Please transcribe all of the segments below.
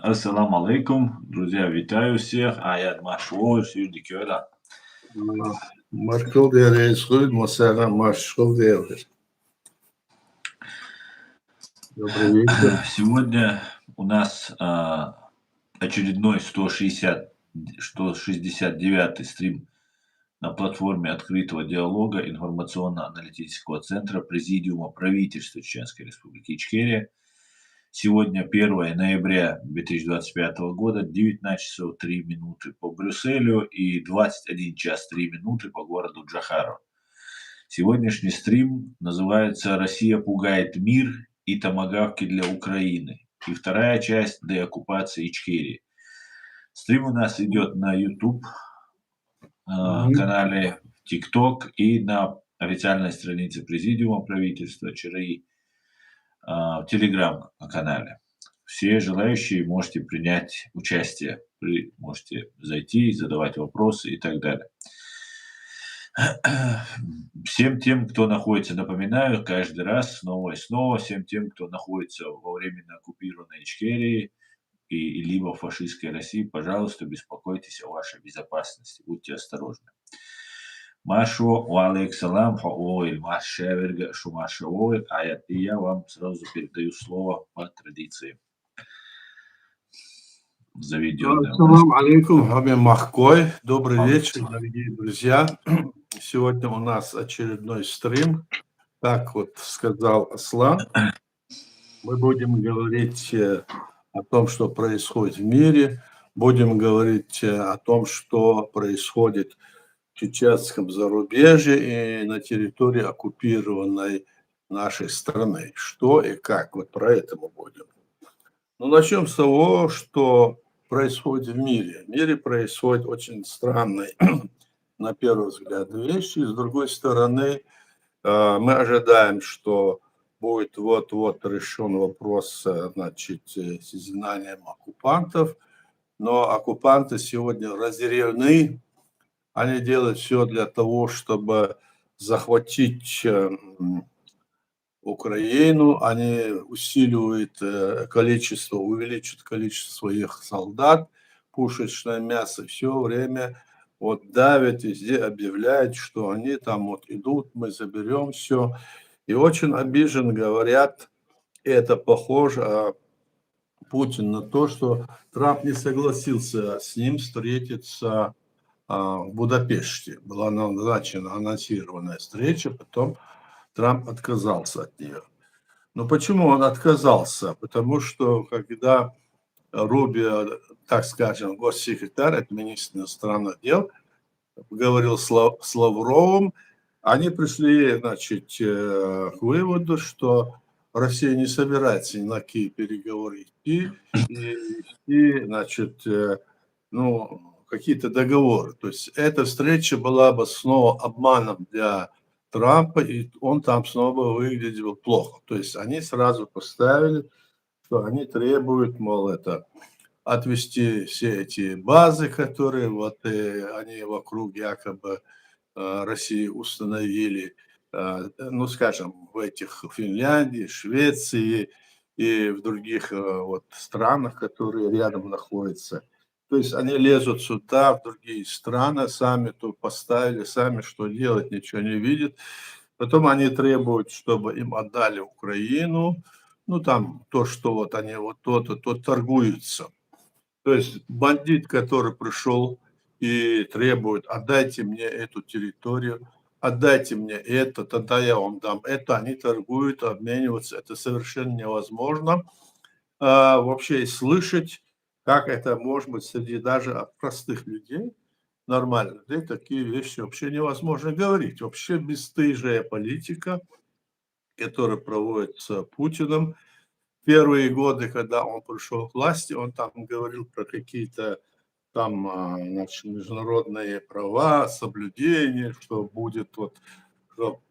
Ассаламу алейкум, друзья, витаю всех. Аят Машур, Сюрди Кёля. Маршал Диалейскую, Масара Маршал Диалейскую. Добрый вечер. Сегодня у нас очередной 169-й стрим на платформе открытого диалога информационно-аналитического центра Президиума правительства Чеченской Республики Ичкерия. Сегодня 1 ноября 2025 года, 19 часов 3 минуты по Брюсселю и 21 час 3 минуты по городу Джохару. Сегодняшний стрим называется «Россия пугает мир и томагавки для Украины». И вторая часть – деоккупация Ичкерии. Стрим у нас идет на YouTube, канале TikTok и на официальной странице Президиума правительства ЧРИ, в Telegram-канале. Все желающие можете принять участие, можете зайти, задавать вопросы и так далее. Всем тем, кто находится, напоминаю, каждый раз снова и снова, всем тем, кто находится во временно оккупированной Ичкерии и либо в фашистской России, пожалуйста, беспокойтесь о вашей безопасности, будьте осторожны. Машу, валейк салам, хаоэль, машеверга, шумашеоэль, аят. И я вам сразу передаю слово по традиции. Заведенное. Ассаламу алейкум, Хамим Махкой. Добрый вечер, дорогие друзья. Сегодня у нас очередной стрим. Как вот сказал Аслан, мы будем говорить о том, что происходит в мире, будем говорить о том, что происходит в чеченском зарубежье и на территории оккупированной нашей страны. Что и как, вот про это мы будем. Ну, начнем с того, что происходит в мире. В мире происходят очень странные, на первый взгляд, вещи. С другой стороны, мы ожидаем, что будет вот-вот решен вопрос, значит, с изгнанием оккупантов. Но оккупанты сегодня разъярены. Они делают все для того, чтобы захватить Украину. Они увеличивают количество своих солдат, пушечное мясо. Все время вот давят, везде объявляют, что они там вот идут, мы заберем все. И очень обижен, говорят, это похоже Путин на то, что Трамп не согласился с ним встретиться в Будапеште. Была назначена анонсированная встреча, потом Трамп отказался от нее. Но почему он отказался? Потому что когда Рубио, так скажем, госсекретарь, это министр иностранных дел, говорил с Лавровым, они пришли, значит, к выводу, что Россия не собирается ни на какие переговоры идти и вести, значит, какие-то договоры. То есть эта встреча была бы снова обманом для Трампа, и он там снова выглядел плохо. То есть они сразу поставили, что они требуют, мол, отвести все эти базы, которые вот они вокруг якобы России установили, ну, скажем, в Финляндии, Швеции и в других вот странах, которые рядом находятся. То есть они лезут сюда, в другие страны, сами тут поставили, сами что делать, ничего не видят. Потом они требуют, чтобы им отдали Украину. Ну, там то, что вот они вот то-то, то торгуются. То есть бандит, который пришел и требует, отдайте мне эту территорию, отдайте мне это, тогда я вам дам это, они торгуют, обмениваются. Это совершенно невозможно вообще слышать, как это может быть среди даже простых людей, нормальных людей, такие вещи вообще невозможно говорить. Вообще бесстыжая политика, которая проводится Путиным. Первые годы, когда он пришел к власти, он там говорил про какие-то там значит, международные права, соблюдение, что будет вот что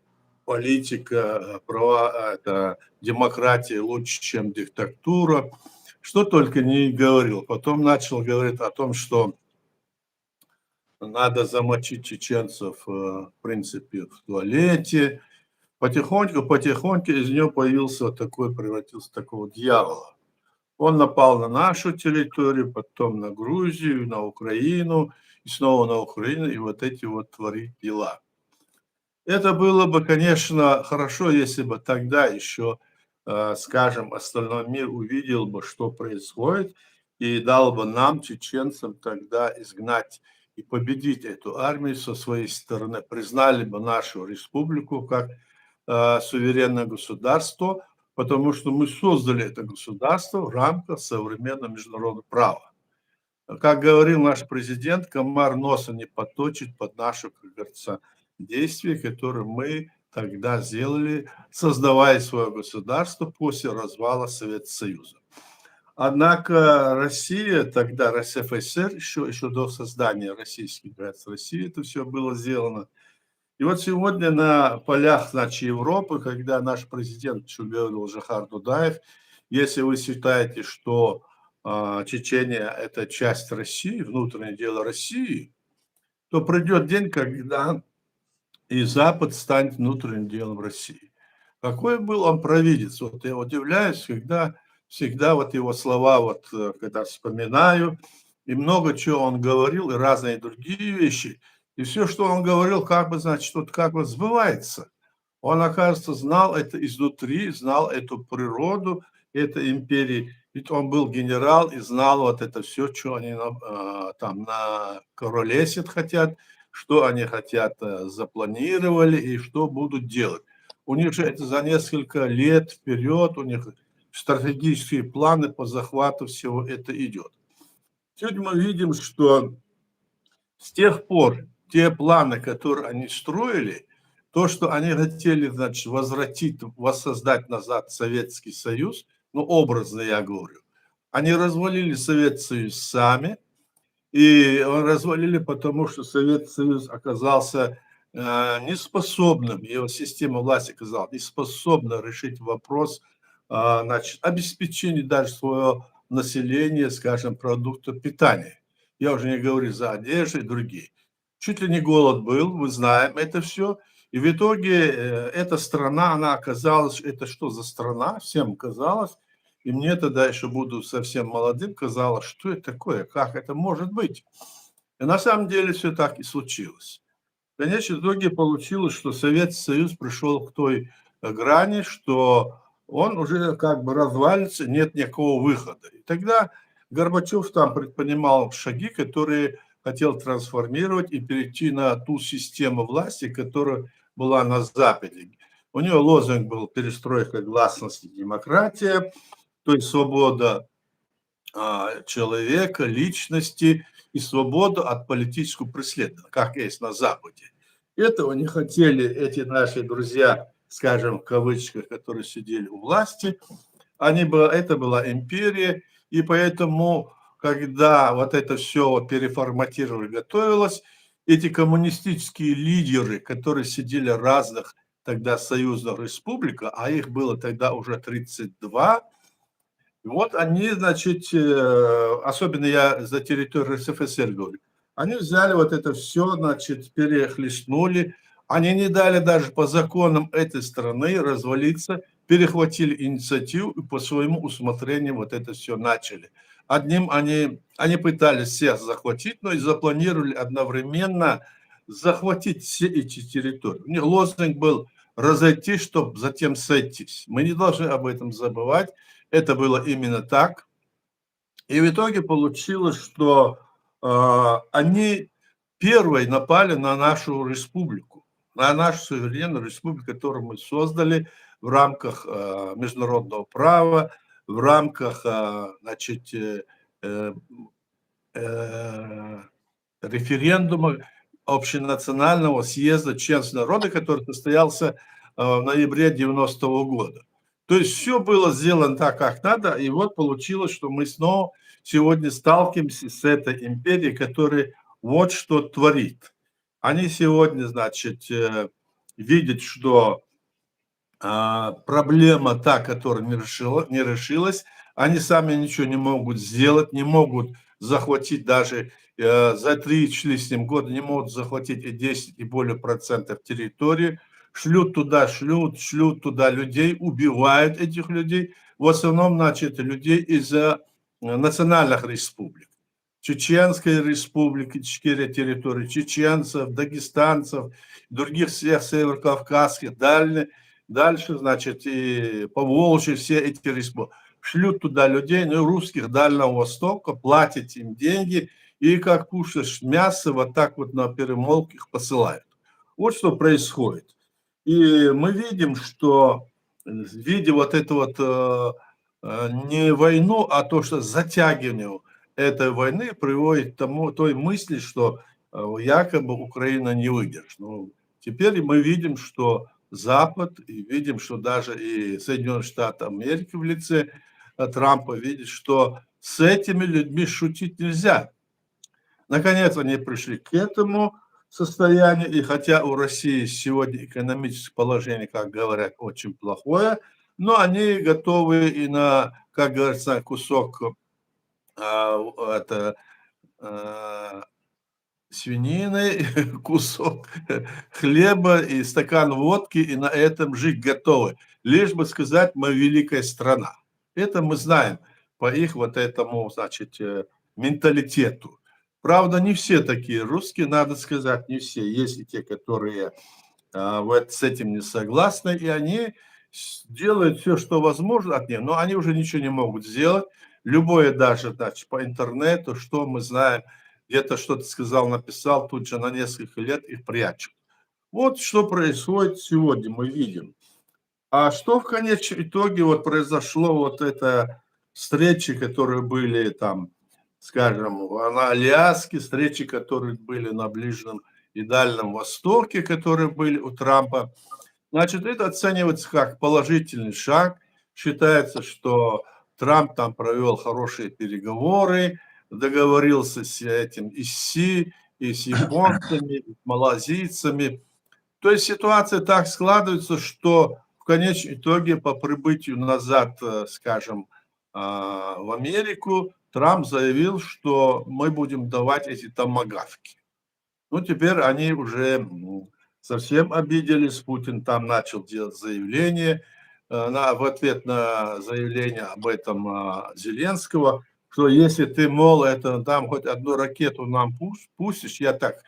политика, права, это демократия лучше, чем диктатура. Что только не говорил. Потом начал говорить о том, что надо замочить чеченцев, в принципе, в туалете. Потихоньку из него превратился в такого дьявола. Он напал на нашу территорию, потом на Грузию, на Украину, и снова на Украину, и вот эти вот творит дела. Это было бы, конечно, хорошо, если бы тогда еще, скажем, остальной мир увидел бы, что происходит, и дал бы нам, чеченцам, тогда изгнать и победить эту армию со своей стороны, признали бы нашу республику как суверенное государство, потому что мы создали это государство в рамках современного международного права. Как говорил наш президент, комар носа не поточит под наши, как говорится, действия, которые мы тогда сделали, создавая свое государство после развала Советского Союза. Однако Россия, тогда РСФСР, еще до создания Российских границ России, это все было сделано. И вот сегодня на полях, значит, Европы, когда наш президент, что говорил Жохар Дудаев, если вы считаете, что Чечения – это часть России, внутреннее дело России, то придет день, когда и Запад станет внутренним делом России. Какой был он провидец? Вот я удивляюсь, когда всегда вот его слова, вот когда вспоминаю, и много чего он говорил, и разные другие вещи, и все, что он говорил, как бы, значит, вот как бы сбывается. Он, оказывается, знал это изнутри, знал эту природу этой империи. Ведь он был генерал и знал вот это все, что они там на Королесит хотят, что они хотят запланировали и что будут делать. У них же это за несколько лет вперед, у них стратегические планы по захвату всего это идет. Сегодня мы видим, что с тех пор те планы, которые они строили, то, что они хотели, значит, возвратить, воссоздать назад Советский Союз, ну, образно я говорю, они развалили Советский Союз сами, и развалили, потому что Советский Союз оказался неспособным, его система власти оказалась неспособна решить вопрос, значит, обеспечения даже своего населения, скажем, продуктов питания. Я уже не говорю за одежду и другие. Чуть ли не голод был, мы знаем это все. И в итоге эта страна, она оказалась, это что за страна, всем казалось, и мне тогда еще буду совсем молодым, казалось, что это такое, как это может быть. И на самом деле все так и случилось. В конечном итоге получилось, что Советский Союз пришел к той грани, что он уже как бы развалится, нет никакого выхода. И тогда Горбачев там предпринимал шаги, которые хотел трансформировать и перейти на ту систему власти, которая была на Западе. У него лозунг был «Перестройка, гласность и демократия», то есть свобода человека, личности и свободу от политического преследования, как есть на Западе. Этого не хотели эти наши друзья, скажем, в кавычках, которые сидели у власти. Это была империя, и поэтому, когда вот это все переформатировали, готовилось, эти коммунистические лидеры, которые сидели в разных тогда союзных республиках, а их было тогда уже 32, вот они, значит, особенно я за территорию РСФСР говорю, они взяли вот это все, значит, перехлестнули, они не дали даже по законам этой страны развалиться, перехватили инициативу и по своему усмотрению вот это все начали. Одним они пытались всех захватить, но и запланировали одновременно захватить все эти территории. У них лозунг был разойтись, чтобы затем сойтись. Мы не должны об этом забывать. Это было именно так. И в итоге получилось, что они первые напали на нашу республику, на нашу суверенную республику, которую мы создали в рамках международного права, в рамках, значит, референдума общенационального съезда членов народа, который состоялся в ноябре 90-го года. То есть все было сделано так, как надо, и вот получилось, что мы снова сегодня сталкиваемся с этой империей, которая вот что творит. Они сегодня, значит, видят, что проблема та, которая не решилась, они сами ничего не могут сделать, не могут захватить даже за 3 с лишним года, не могут захватить и 10 и более процентов территории, шлют туда людей, убивают этих людей. в основном, значит, людей из национальных республик. Чеченской республики, Ичкерия территории, чеченцев, дагестанцев, других всех северокавказских, дальше, значит, и Поволжье, все эти республики. Шлют туда людей, ну, русских Дальнего Востока, платят им деньги, и как кушаешь мясо, вот так вот на перемолке их посылают. Вот что происходит. И мы видим, что, видя вот это вот не войну, а то, что затягивание этой войны приводит к той мысли, что якобы Украина не выдержит. Ну, теперь мы видим, что Запад, и видим, что даже и Соединенные Штаты Америки в лице Трампа видят, что с этими людьми шутить нельзя. Наконец они пришли к этому состоянию, и хотя у России сегодня экономическое положение, как говорят, очень плохое, но они готовы и на, как говорится, кусок свинины, кусок хлеба и стакан водки, и на этом жить готовы. Лишь бы сказать, мы великая страна. Это мы знаем по их вот этому, значит, менталитету. Правда, не все такие русские, надо сказать, не все. Есть и те, которые вот с этим не согласны, и они делают все, что возможно от них, но они уже ничего не могут сделать. Любое даже, значит, по интернету, что мы знаем, где-то что-то сказал, написал, тут же на несколько лет их прячут. Вот что происходит сегодня, мы видим. А что в конечном итоге вот произошло, вот эта встречи, которые были там, скажем, на Аляске, встречи, которые были на Ближнем и Дальнем Востоке, которые были у Трампа. Значит, это оценивается как положительный шаг. Считается, что Трамп там провел хорошие переговоры, договорился с этим и с Си, и с японцами, и с малазийцами. То есть ситуация так складывается, что в конечном итоге по прибытию назад, скажем, в Америку, Трамп заявил, что мы будем давать эти томагавки. Ну, теперь они уже совсем обиделись. Путин там начал делать заявление в ответ на заявление об этом Зеленского, что если ты, мол, это там хоть одну ракету нам пустишь, я так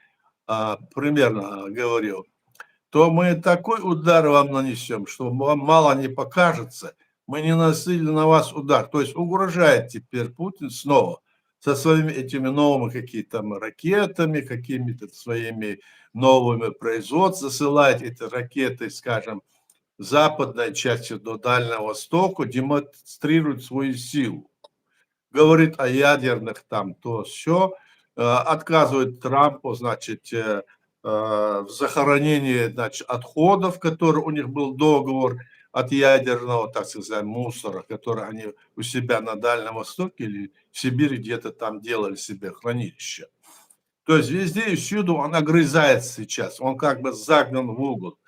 примерно говорил, то мы такой удар вам нанесем, что вам мало не покажется, мы не наносили на вас удар. То есть угрожает теперь Путин снова со своими этими новыми какими-то ракетами, какими-то своими новыми производствами, засылать эти ракеты, скажем, западной части до Дальнего Востока, демонстрирует свою силу. Говорит о ядерных там, то все, отказывает Трампу, значит, в захоронении, значит, отходов, которые у них был договор от ядерного, так сказать, мусора, который они у себя на Дальнем Востоке или в Сибири где-то там делали себе хранилище. То есть везде и всюду он огрызается сейчас, он как бы загнан в угол.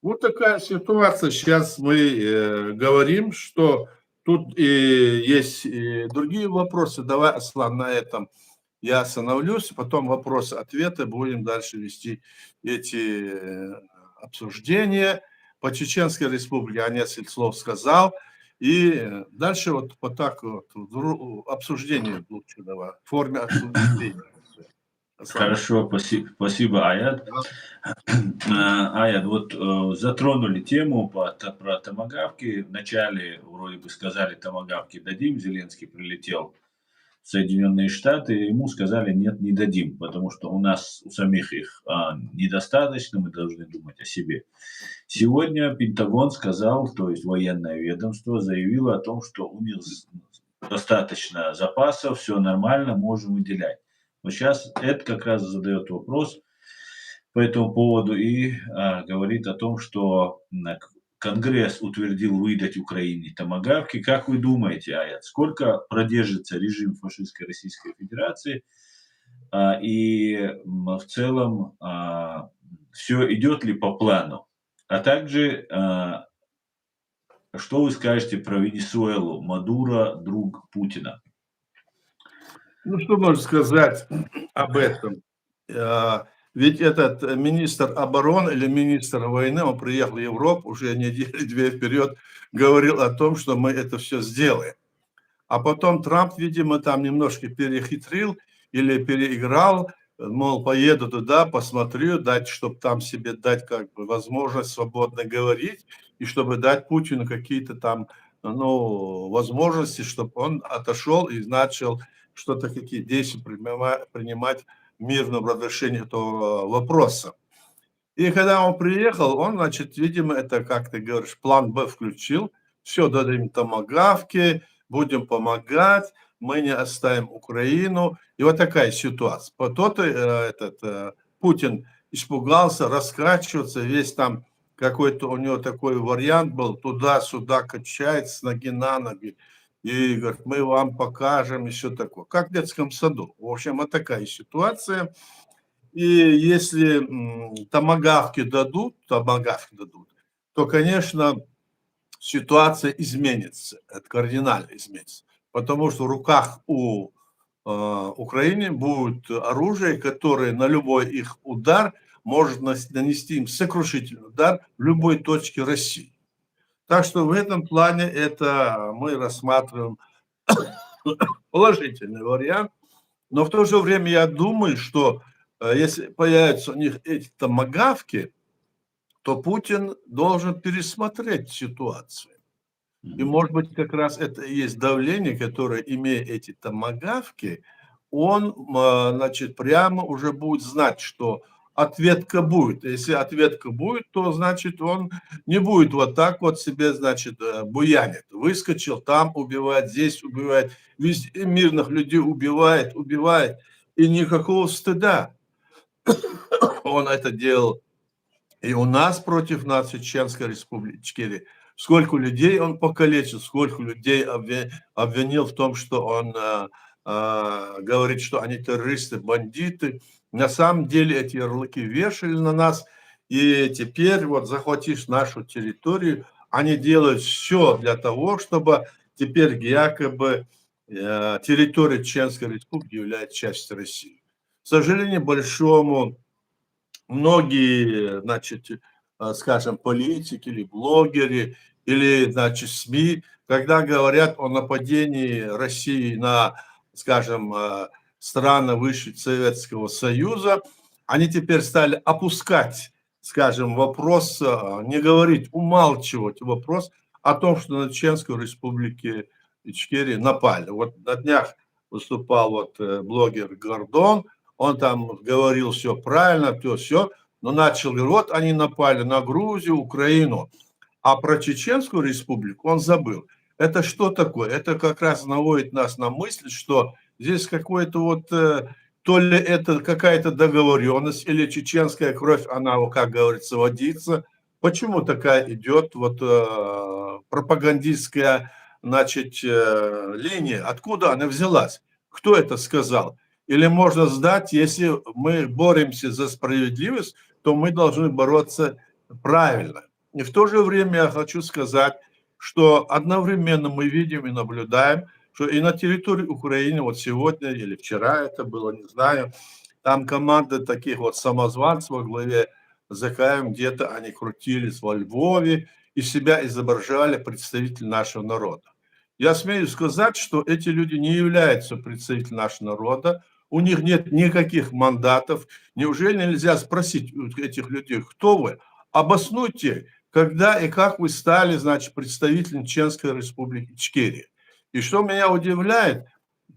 Вот такая ситуация. Сейчас мы говорим, что тут и есть и другие вопросы. Давай, Аслан, на этом я остановлюсь, потом вопросы-ответы, будем дальше вести эти обсуждения. По Чеченской республике я несколько слов сказал. И дальше вот так вот обсуждение лучше давай, в форме обсуждения. Хорошо, спасибо, Аят. Аят, вот затронули тему про томагавки. Вначале вроде бы сказали, томагавки дадим, Зеленский прилетел в Соединенные Штаты, ему сказали, нет, не дадим, потому что у нас у самих их недостаточно, мы должны думать о себе. Сегодня Пентагон сказал, то есть военное ведомство заявило о том, что у них достаточно запасов, все нормально, можем выделять. Вот сейчас это как раз задает вопрос по этому поводу и говорит о том, что Конгресс утвердил выдать Украине томагавки. Как вы думаете, Аят, сколько продержится режим фашистской Российской Федерации? И в целом все идет ли по плану? А также, что вы скажете про Венесуэлу? Мадуро, друг Путина. Ну, что можно сказать об этом? Ведь этот министр обороны или министр войны, он приехал в Европу уже недели две вперед, говорил о том, что мы это все сделаем. А потом Трамп, видимо, там немножко перехитрил или переиграл, мол, поеду туда, посмотрю, дать, чтобы там себе дать как бы возможность свободно говорить, и чтобы дать Путину какие-то там, ну, возможности, чтобы он отошел и начал что-то, какие действия принимать в мирном разрешении этого вопроса. И когда он приехал, он, значит, видимо, это, как ты говоришь, план Б включил. Все, дадим томагавки, будем помогать, мы не оставим Украину. И вот такая ситуация. Тот Путин испугался раскачиваться, весь там какой-то у него такой вариант был, туда-сюда качает с ноги на ноги. И говорит, мы вам покажем, и все такое. Как в детском саду. В общем, вот такая ситуация. И если томагавки дадут, то, конечно, ситуация изменится, это кардинально изменится. Потому что в руках у Украины будет оружие, которое на любой их удар может нанести им сокрушительный удар в любой точке России. Так что в этом плане это мы рассматриваем положительный вариант. Но в то же время я думаю, что если появятся у них эти томагавки, то Путин должен пересмотреть ситуацию. И, может быть, как раз это и есть давление, которое, имея эти томагавки, он, значит, прямо уже будет знать, что ответка будет. Если ответка будет, то, значит, он не будет вот так вот себе, значит, буянит. Выскочил, там убивает, здесь убивает, везде мирных людей убивает, и никакого стыда. Он это делал и у нас против нас, в Чеченской Республике. Сколько людей он покалечил, сколько людей обвинил в том, что он говорит, что они террористы, бандиты. На самом деле эти ярлыки вешали на нас, и теперь вот захватишь нашу территорию, они делают все для того, чтобы теперь якобы территория Чеченской Республики является частью России. К сожалению, большому, многие, значит, скажем, политики или блогеры, или, значит, СМИ, когда говорят о нападении России на, скажем, страны выше Советского Союза, они теперь стали опускать, скажем, вопрос, не говорить, умалчивать вопрос о том, что на Чеченскую Республику Ичкерия напали. Вот на днях выступал вот блогер Гордон, он там говорил все правильно, все, но начал говорить, вот они напали на Грузию, Украину, а про Чеченскую Республику он забыл. Это что такое? Это как раз наводит нас на мысль, что здесь какой-то вот, то ли это какая-то договоренность, или чеченская кровь, она, как говорится, водится. Почему такая идет вот пропагандистская, значит, линия? Откуда она взялась? Кто это сказал? Или можно сдать, если мы боремся за справедливость, то мы должны бороться правильно. И в то же время я хочу сказать, что одновременно мы видим и наблюдаем, что и на территории Украины, вот сегодня или вчера это было, не знаю, там команда таких вот самозванцев во главе с Закаем, где-то они крутились во Львове и себя изображали представитель нашего народа. Я смею сказать, что эти люди не являются представителями нашего народа, у них нет никаких мандатов. Неужели нельзя спросить у этих людей, кто вы? Обоснуйте, когда и как вы стали, значит, представителем Чеченской Республики Ичкерия. И что меня удивляет,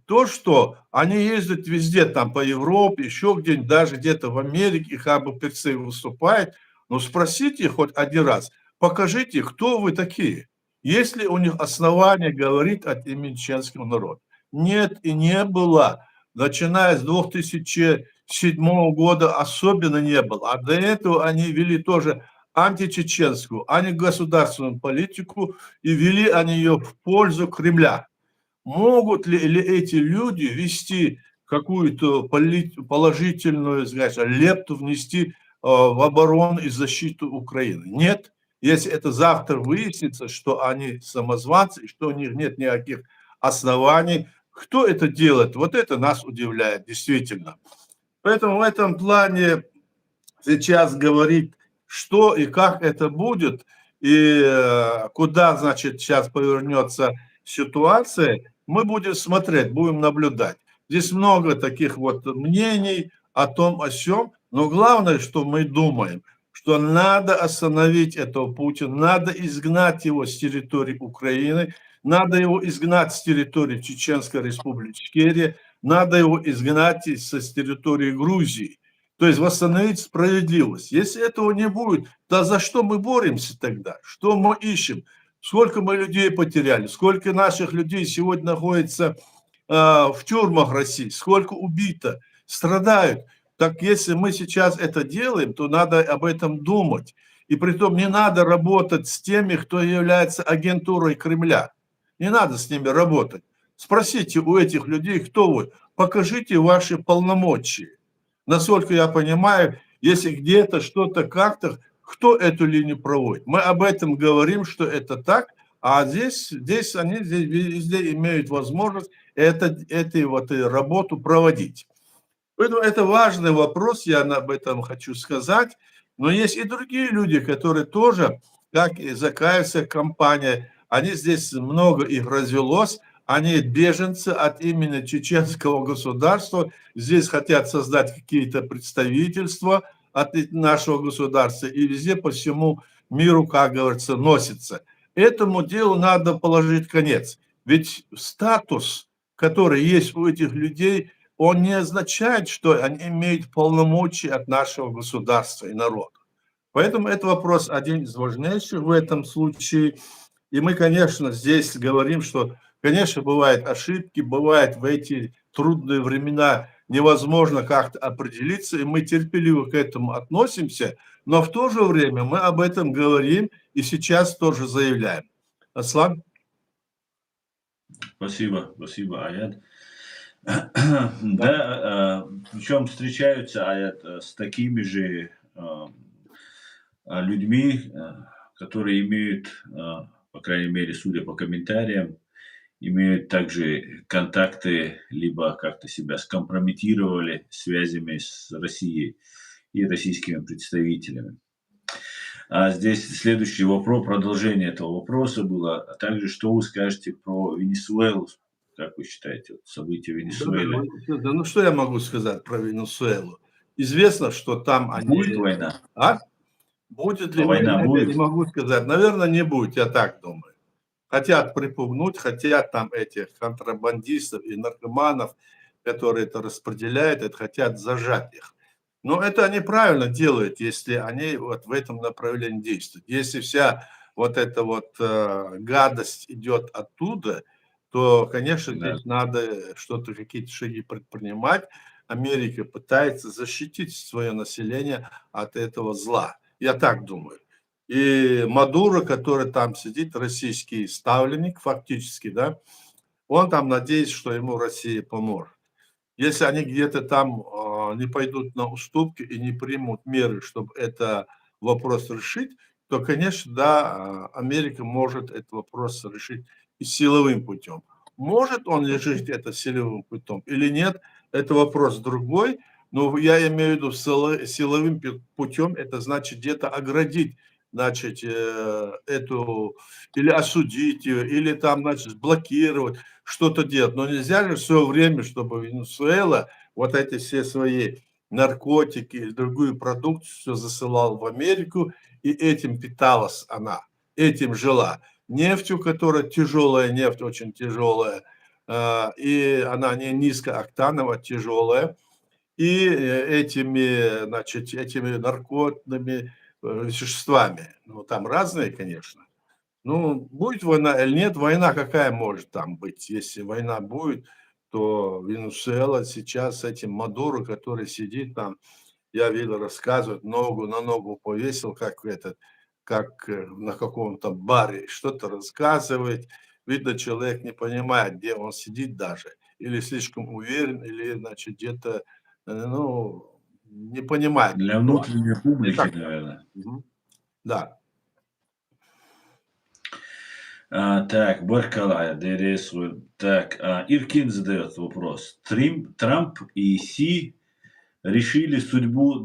то, что они ездят везде, там по Европе, еще где-нибудь, даже где-то в Америке, как бы перцы выступают, но спросите хоть один раз, покажите, кто вы такие. Есть ли у них основания говорить от имени чеченского народа? Нет и не было. Начиная с 2007 года особенно не было. А до этого они вели тоже античеченскую, антигосударственную политику и вели они ее в пользу Кремля. Могут ли эти люди вести какую-то положительную, скажем, лепту внести в оборону и защиту Украины? Нет. Если это завтра выяснится, что они самозванцы, и что у них нет никаких оснований, кто это делает? Вот это нас удивляет, действительно. Поэтому в этом плане сейчас говорить, что и как это будет, и куда, значит, сейчас повернется ситуация, мы будем смотреть, будем наблюдать. Здесь много таких вот мнений о том, о сём, но главное, что мы думаем, что надо остановить этого Путина, надо изгнать его с территории Украины, надо его изгнать с территории Чеченской Республики Ичкерия, надо его изгнать с территории Грузии. То есть восстановить справедливость. Если этого не будет, то за что мы боремся тогда? Что мы ищем? Сколько мы людей потеряли? Сколько наших людей сегодня находится в тюрьмах России? Сколько убито? Страдают? Так если мы сейчас это делаем, то надо об этом думать. И притом не надо работать с теми, кто является агентурой Кремля. Не надо с ними работать. Спросите у этих людей, кто вы. Покажите ваши полномочия. Насколько я понимаю, если где-то что-то как-то, кто эту линию проводит? Мы об этом говорим, что это так, а здесь они везде имеют возможность эту вот работу проводить. Поэтому это важный вопрос, я об этом хочу сказать. Но есть и другие люди, которые тоже, как и Закаевская компания, они здесь много их развелось, они беженцы от имени чеченского государства, здесь хотят создать какие-то представительства от нашего государства, и везде по всему миру, как говорится, носится. Этому делу надо положить конец. Ведь статус, который есть у этих людей, он не означает, что они имеют полномочия от нашего государства и народа. Поэтому это вопрос один из важнейших в этом случае. И мы, конечно, здесь говорим, что, конечно, бывают ошибки, бывает в эти трудные времена невозможно как-то определиться, и мы терпеливо к этому относимся, но в то же время мы об этом говорим и сейчас тоже заявляем. Аслан? Спасибо, Аят. Да, причем встречаются, Аят, с такими же людьми, которые имеют, по крайней мере, судя по комментариям, имеют также контакты, либо как-то себя скомпрометировали связями с Россией и российскими представителями. А здесь следующий вопрос, продолжение этого вопроса было, а также что вы скажете про Венесуэлу, как вы считаете, вот события в Венесуэле? Да, ну что я могу сказать про Венесуэлу? Известно, что там они... Будет война? А? Будет ли Война война, я не будет? могу сказать. Наверное, не будет, я так думаю. Хотят припугнуть, хотят там этих контрабандистов и наркоманов, которые это распределяют, это хотят зажать их. Но это они правильно делают, если они вот в этом направлении действуют. Если вся вот эта вот гадость идет оттуда, то, конечно, Да. здесь надо что-то, какие-то шаги предпринимать. Америка пытается защитить свое население от этого зла. Я так думаю. И Мадуро, который там сидит, российский ставленник фактически, да, он там надеется, что ему Россия поможет. Если они где-то там не пойдут на уступки и не примут меры, чтобы этот вопрос решить, то, конечно, да, Америка может этот вопрос решить и силовым путем. Может он решить это силовым путем или нет, это вопрос другой. Но я имею в виду силовым путем, это значит где-то оградить, значит, эту, или осудить ее, или там, значит, блокировать, что-то делать. Но нельзя же все время, чтобы Венесуэла вот эти все свои наркотики или другую продукцию все засылал в Америку, и этим питалась она, этим жила. Нефтью, которая тяжелая, нефть очень тяжелая, и она не низкооктановая, тяжелая, и этими, значит, этими наркотными веществами. Ну, там разные, конечно. Ну, будет война или нет, война какая может там быть? Если война будет, то Венесуэла сейчас с этим Мадуро, который сидит там, я видел, рассказывает, ногу на ногу повесил, как этот, как на каком-то баре, что-то рассказывает. Видно, человек не понимает, где он сидит даже, или слишком уверен, или, значит, где-то, ну, не понимает. Для внутренней публики, Так, наверное. да. Так, Баркалая, ДРС. Так, Иркин задает вопрос. Трамп и Си решили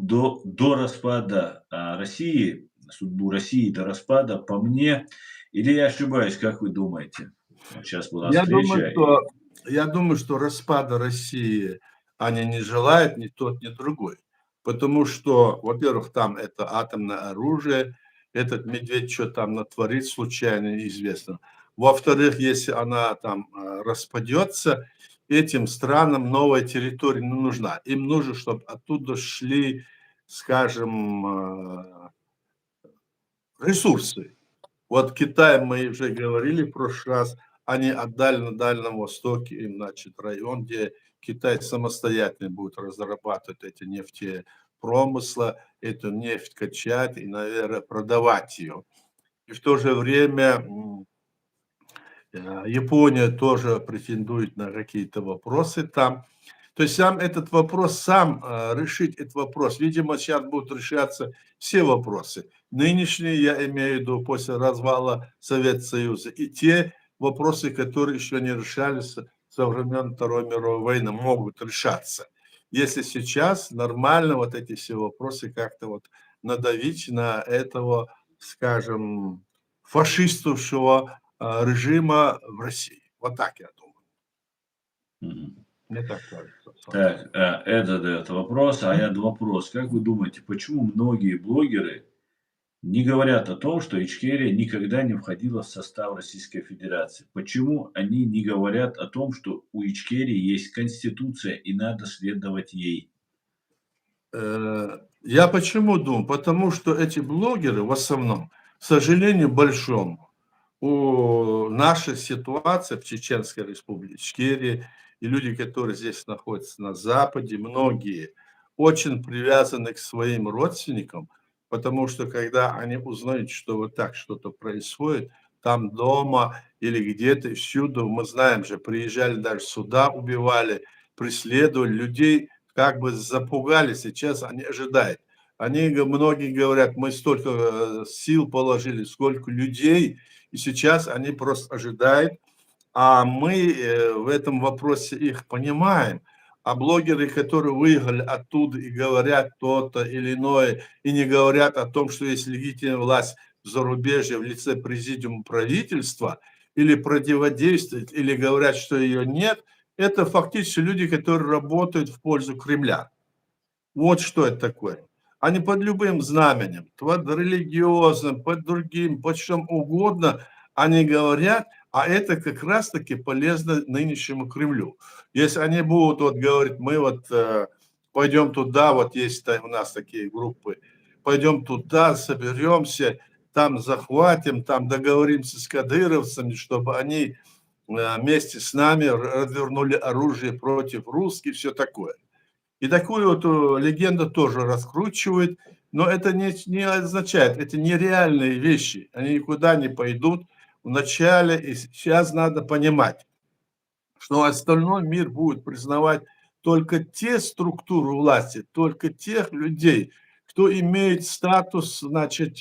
до распада России, судьбу России до распада по мне, или я ошибаюсь, как вы думаете? Вот сейчас была Я думаю, встреча что и я думаю, что распада России они не желают, ни тот, ни другой. Потому что, во-первых, там это атомное оружие, этот медведь что там натворит случайно, неизвестно. Во-вторых, если она там распадется, этим странам новая территория не нужна. Им нужно, чтобы оттуда шли, скажем, ресурсы. Вот Китай, мы уже говорили в прошлый раз, они отдали на Дальнем Востоке им, значит, район, где Китай самостоятельно будет разрабатывать эти нефтепромысла, эту нефть качать и, наверное, продавать ее. И в то же время Япония тоже претендует на какие-то вопросы там. То есть сам этот вопрос, решить этот вопрос, видимо, сейчас будут решаться все вопросы. Нынешние, я имею в виду, после развала Советского Союза, и те вопросы, которые еще не решались со времен Второй мировой войны, могут решаться. Если сейчас нормально вот эти все вопросы как-то вот надавить на этого, скажем, фашистовского режима в России. Вот так я думаю. Мгм. Мне так кажется. Так, это вопрос, а я вопрос. Как вы думаете, почему многие блогеры не говорят о том, что Ичкерия никогда не входила в состав Российской Федерации? Почему они не говорят о том, что у Ичкерии есть конституция и надо следовать ей? Я почему думаю? Потому что эти блогеры в основном, к сожалению, большому, наша ситуация в Чеченской Республике, Ичкерии, и люди, которые здесь находятся на Западе, многие очень привязаны к своим родственникам, потому что когда они узнают, что вот так что-то происходит, там дома или где-то, всюду, мы знаем же, приезжали даже сюда, убивали, преследовали людей, как бы запугали, сейчас они ожидают. Многие говорят, мы столько сил положили, сколько людей, и сейчас они просто ожидают, а мы в этом вопросе их понимаем. А блогеры, которые выехали оттуда и говорят то-то или иное, и не говорят о том, что есть легитимная власть в зарубежье в лице президиума правительства, или противодействуют, или говорят, что ее нет, это фактически люди, которые работают в пользу Кремля. Вот что это такое. Они под любым знаменем, под религиозным, под другим, под чем угодно, они говорят, а это как раз-таки полезно нынешнему Кремлю. Если они будут вот говорить, мы вот пойдем туда, вот есть у нас такие группы, пойдем туда, соберемся, там захватим, там договоримся с кадыровцами, чтобы они вместе с нами развернули оружие против русских, все такое. И такую вот легенду тоже раскручивают, но это не означает, это нереальные вещи, они никуда не пойдут вначале, и сейчас надо понимать, что остальной мир будет признавать только те структуры власти, только тех людей, кто имеет статус, значит,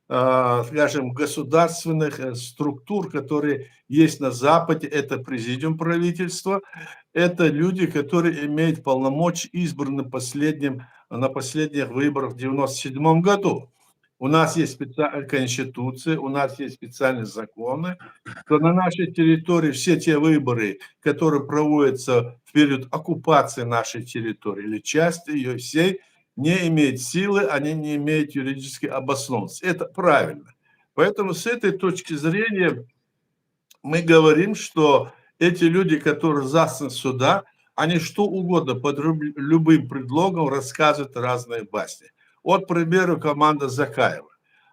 скажем, государственных структур, которые есть на Западе, это президиум правительства, это люди, которые имеют полномочия, избраны на последних выборах в 1997 году. У нас есть специальная конституция, у нас есть специальные законы, что на нашей территории все те выборы, которые проводятся в период оккупации нашей территории или части ее всей, не имеют силы, они не имеют юридической обоснованности. Это правильно. Поэтому с этой точки зрения мы говорим, что эти люди, которые засланы сюда, они что угодно под любым предлогом рассказывают разные басни. Вот, к примеру, команда Закаева.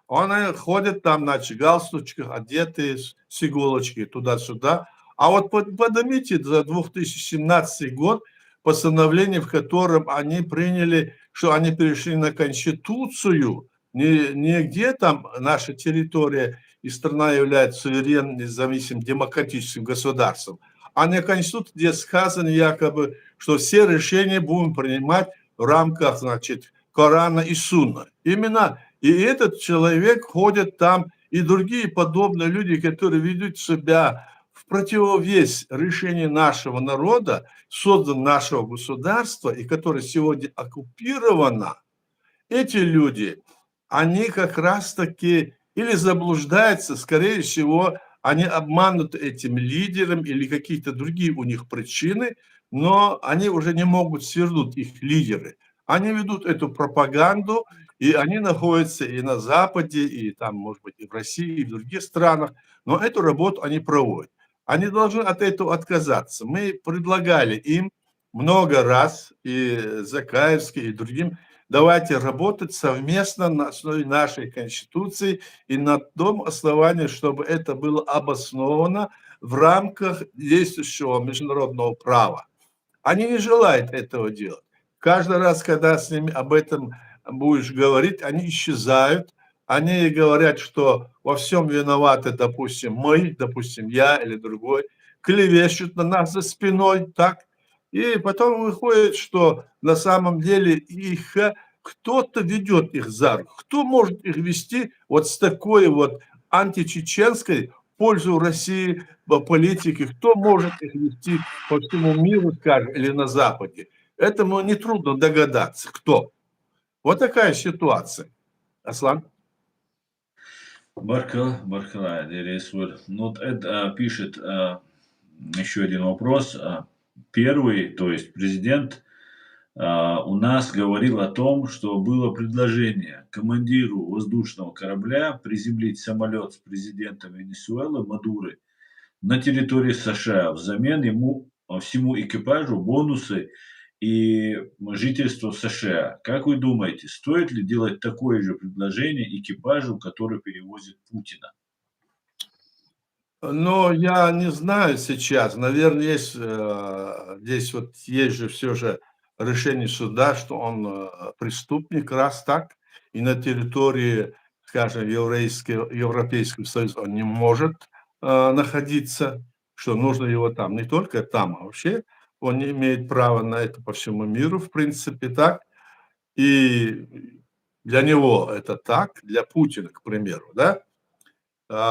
Они ходят там, значит, в галстучках, одетые с иголочки туда-сюда. А вот поднимите за 2017 год постановление, в котором они приняли, что они перешли на Конституцию, не где там наша территория и страна является суверенным, независимым, демократическим государством, а на Конституции, где сказано якобы, что все решения будем принимать в рамках, значит, Корана и Сунна. Именно и этот человек ходит там, и другие подобные люди, которые ведут себя в противовес решению нашего народа, создан нашего государства, и которое сегодня оккупировано, эти люди, они как раз-таки или заблуждаются, скорее всего, они обмануты этим лидером или какие-то другие у них причины, но они уже не могут свернуть, их лидеры. Они ведут эту пропаганду, и они находятся и на Западе, и там, может быть, и в России, и в других странах, но эту работу они проводят. Они должны от этого отказаться. Мы предлагали им много раз, и Закаевской, и другим, давайте работать совместно на основе нашей Конституции и на том основании, чтобы это было обосновано в рамках действующего международного права. Они не желают этого делать. Каждый раз, когда с ними об этом будешь говорить, они исчезают. Они говорят, что во всем виноваты, допустим, мы, допустим, я или другой, клевещут на нас за спиной, так? И потом выходит, что на самом деле их кто-то ведет их за руку. Кто может их вести вот с такой вот античеченской в пользу России политики? Кто может их вести по всему миру, скажем, или на Западе? Этому нетрудно догадаться, кто. Вот такая ситуация. Аслан? Баркала, Дересвер. Ну, вот это пишет еще один вопрос. Первый, то есть президент у нас говорил о том, что было предложение командиру воздушного корабля приземлить самолет с президентом Венесуэлы Мадуры на территории США. Взамен ему, всему экипажу бонусы и жительство в США. Как вы думаете, стоит ли делать такое же предложение экипажу, который перевозит Путина? Но я не знаю сейчас. Наверное, есть, здесь вот есть же все же решение суда, что он преступник, раз так, и на территории, скажем, Европейского Союза он не может находиться, что нужно его там, не только там, а вообще он не имеет права на это по всему миру, в принципе, так. И для него это так, для Путина, к примеру, да.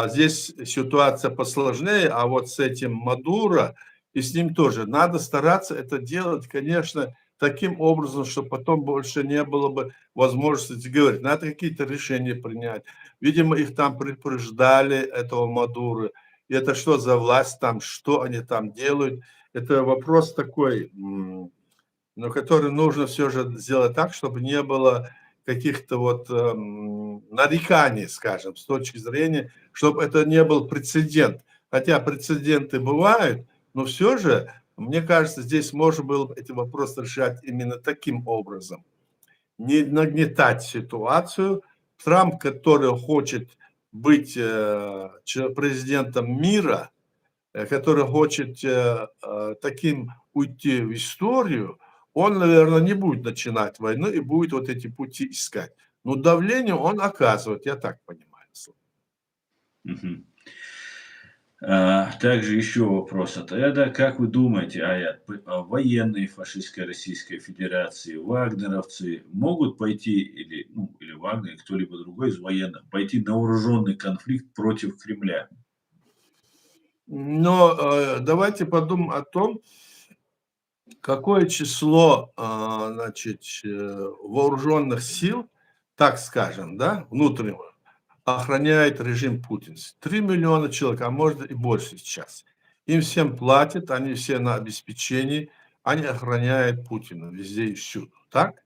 Здесь ситуация посложнее, а вот с этим Мадуро и с ним тоже надо стараться это делать, конечно, таким образом, чтобы потом больше не было бы возможности говорить. Надо какие-то решения принять. Видимо, их там предупреждали, этого Мадуро. И это что за власть там, что они там делают? Это вопрос такой, но который нужно все же сделать так, чтобы не было каких-то вот нареканий, скажем, с точки зрения, чтобы это не был прецедент. Хотя прецеденты бывают, но все же, мне кажется, здесь можно было бы эти вопросы решать именно таким образом. Не нагнетать ситуацию. Трамп, который хочет быть президентом мира, который хочет таким уйти в историю, он, наверное, не будет начинать войну и будет вот эти пути искать. Но давление он оказывает, я так понимаю. Мгм. Также еще вопрос от Эда. Как вы думаете, Аят, военные фашистской Российской Федерации, вагнеровцы могут пойти, или, ну, или Вагнер, или кто-либо другой из военных, пойти на вооруженный конфликт против Кремля? Но давайте подумаем о том, какое число, значит, вооруженных сил, так скажем, да, внутреннего, охраняет режим Путин. 3 миллиона человек, а может и больше сейчас. Им всем платят, они все на обеспечении, они охраняют Путина везде и всюду, так?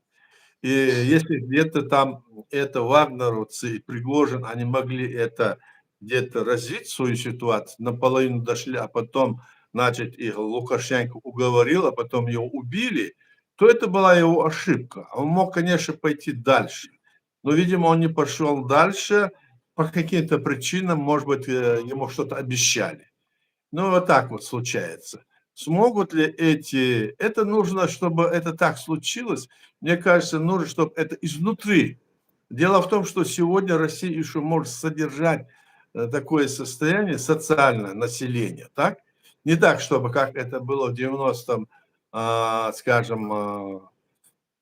И если где-то там это вагнеровцы и Пригожин, они могли это где-то развить свою ситуацию, наполовину дошли, а потом, значит, их Лукашенко уговорил, а потом его убили, то это была его ошибка. Он мог, конечно, пойти дальше. Но, видимо, он не пошел дальше по каким-то причинам, может быть, ему что-то обещали. Ну, вот так вот случается. Смогут ли эти... Это нужно, чтобы это так случилось, мне кажется, нужно, чтобы это изнутри. Дело в том, что сегодня Россия еще может содержать такое состояние социальное население, так? Не так, чтобы как это было в 90-м, скажем,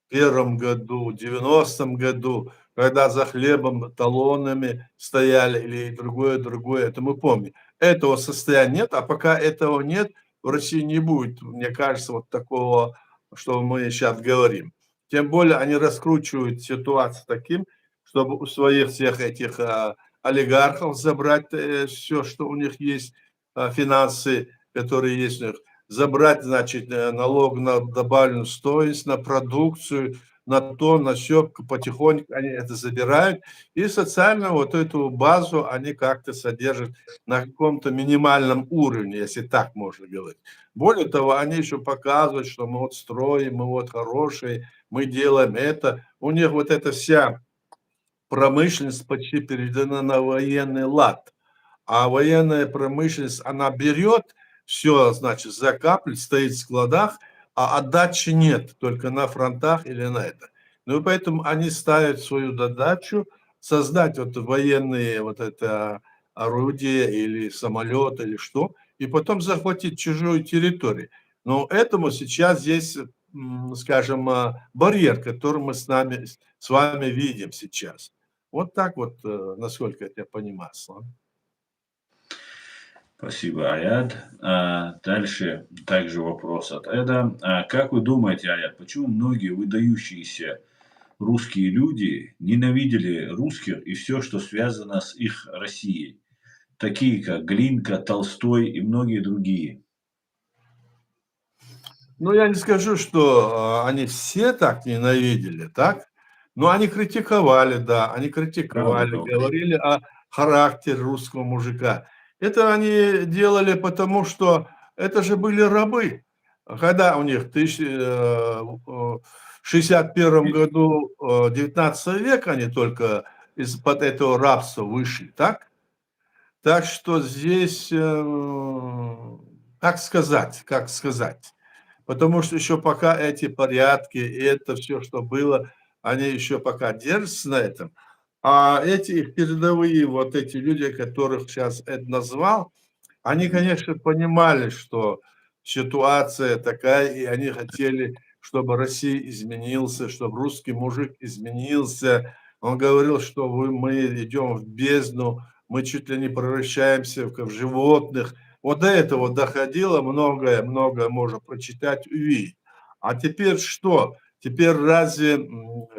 первом году, 90-м году, когда за хлебом талонами стояли или другое, это мы помним. этого состояния нет, а пока этого нет, в России не будет, мне кажется, вот такого, что мы сейчас говорим. Тем более они раскручивают ситуацию таким, чтобы у своих всех этих олигархов забрать все, что у них есть, финансы, которые есть у них, забрать, значит, налог на добавленную стоимость, на продукцию, на то, на сё, потихоньку они это забирают, и социальную вот эту базу они как-то содержат на каком-то минимальном уровне, если так можно говорить. Более того, они еще показывают, что мы вот строим, мы вот хорошие, мы делаем это. У них вот эта вся промышленность почти переведена на военный лад. А военная промышленность, она берет все, значит, закапливает, стоит в складах, а отдачи нет, только на фронтах или на это. Ну и поэтому они ставят свою задачу создать вот военные вот это орудия или самолеты или что, и потом захватить чужую территорию. Но этому сейчас есть, скажем, барьер, который мы с вами видим сейчас. Вот так вот, насколько я тебя понимаю, Слава. Спасибо, Аяд. Дальше также вопрос от Эда. Как вы думаете, Аяд, почему многие выдающиеся русские люди ненавидели русских и все, что связано с их Россией? Такие как Глинка, Толстой и многие другие. Ну, я не скажу, что, они все так ненавидели, так? Но они критиковали, да, они Правда, критиковали, добрый. говорили о характере русского мужика. Это они делали потому, что это же были рабы. Когда у них в 61 году, 19 века они только из-под этого рабства вышли, так? Так что здесь, как сказать. Потому что еще пока эти порядки и это все, что было, они еще пока держатся на этом. А эти их передовые, вот эти люди, которых сейчас Эд назвал, они, Мгм. конечно, понимали, что ситуация такая, и они хотели, чтобы Россия изменился, чтобы русский мужик изменился. Он говорил, что мы идем в бездну, мы чуть ли не превращаемся в животных. Вот до этого доходило, многое, многое можно прочитать, увидеть. А теперь что? Теперь разве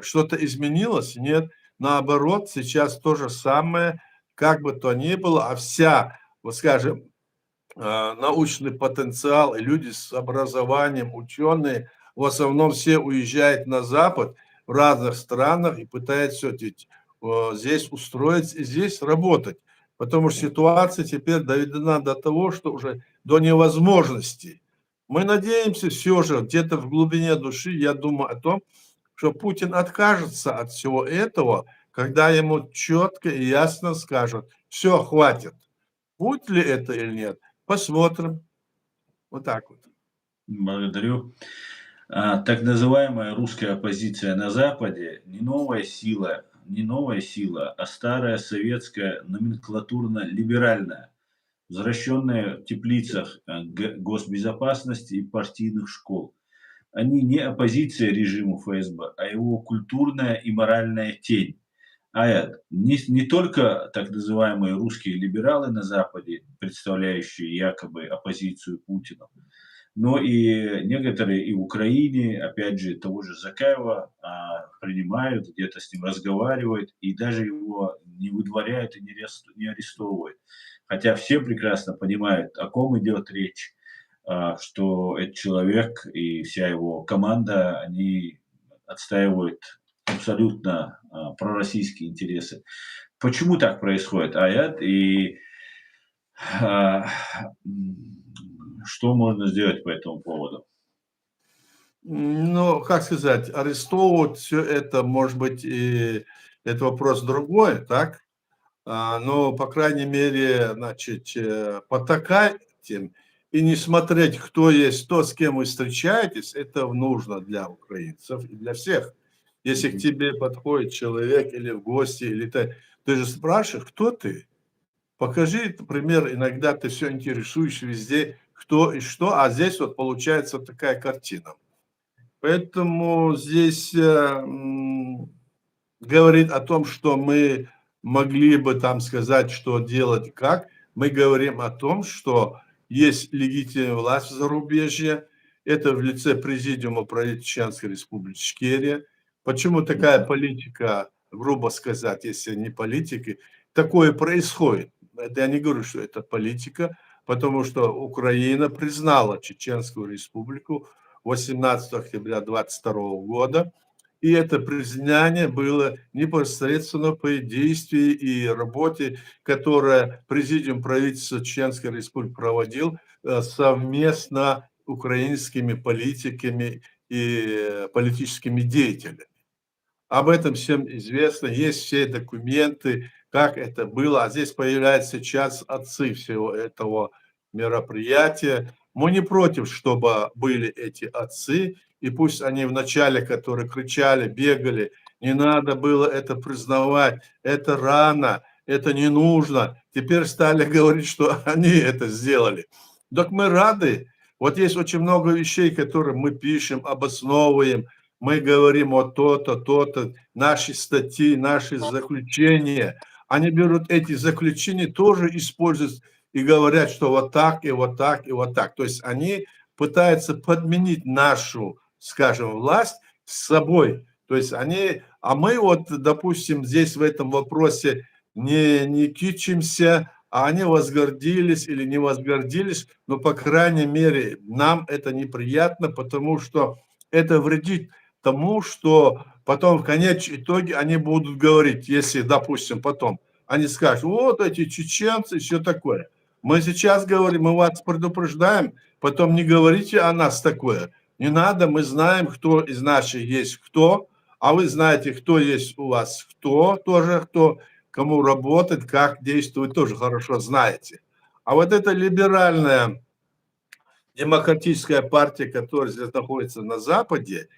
что-то изменилось? Нет. Наоборот, сейчас то же самое, как бы то ни было, а вся, вот скажем, научный потенциал, и люди с образованием, ученые, в основном все уезжают на Запад, в разных странах и пытаются здесь устроиться и здесь работать. Потому что ситуация теперь доведена до того, что уже до невозможности. Мы надеемся все же, где-то в глубине души, я думаю о том, что Путин откажется от всего этого, когда ему четко и ясно скажут: все, хватит. Будет ли это или нет, посмотрим. Вот так вот. Благодарю. Так называемая русская оппозиция на Западе не новая сила, а старая советская номенклатурно-либеральная, возвращенная в теплицах госбезопасности и партийных школ. Они не оппозиция режиму ФСБ, а его культурная и моральная тень. Не только так называемые русские либералы на Западе, представляющие якобы оппозицию Путину, но и некоторые и в Украине, опять же, того же Закаева принимают, где-то с ним разговаривают, и даже его не выдворяют и не арестовывают. Хотя все прекрасно понимают, о ком идет речь, что этот человек и вся его команда, они отстаивают абсолютно пророссийские интересы. Почему так происходит, Аят? И а, что можно сделать по этому поводу? Ну, как сказать, арестовывать все это, может быть, и это вопрос другой, так? Но, по крайней мере, значит, потакать им и не смотреть, кто есть, кто, с кем вы встречаетесь, это нужно для украинцев и для всех. Если к Мгм. тебе подходит человек или в гости, или ты же спрашиваешь, кто ты? Покажи пример, иногда ты все интересуешь везде, кто и что, а здесь вот получается вот такая картина. Поэтому здесь говорит о том, что мы могли бы там сказать, что делать, как. Мы говорим о том, что есть легитимная власть в зарубежье, это в лице Президиума правительства Чеченской Республики Ичкерия. Почему такая политика, грубо сказать, если не политика, такое происходит? Это я не говорю, что это политика, потому что Украина признала Чеченскую Республику 18 октября 22 года, и это признание было непосредственно по действии и работе, которая Президиум правительства Чеченской Республики проводил совместно украинскими политиками и политическими деятелями. Об этом всем известно, есть все документы, как это было. А здесь появляются сейчас отцы всего этого мероприятия. Мы не против, чтобы были эти отцы, и пусть они вначале, которые кричали, бегали, не надо было это признавать, это рано, это не нужно. Теперь стали говорить, что они это сделали. Так мы рады. Вот есть очень много вещей, которые мы пишем, обосновываем, мы говорим вот то-то, то-то, наши статьи, наши заключения. Они берут эти заключения, тоже используют и говорят, что вот так, и вот так, и вот так. То есть они пытаются подменить нашу, скажем, власть с собой. То есть они, а мы вот, допустим, здесь в этом вопросе не кичимся, а они возгордились или не возгордились, но, по крайней мере, нам это неприятно, потому что это вредит тому, что потом в конечном итоге они будут говорить, если, допустим, потом они скажут, вот эти чеченцы, все такое. Мы сейчас говорим, мы вас предупреждаем, потом не говорите о нас такое. Не надо, мы знаем, кто из наших есть кто, а вы знаете, кто есть у вас кто, тоже кто, кому работать, как действовать, тоже хорошо знаете. А вот эта либеральная демократическая партия, которая здесь находится на Западе,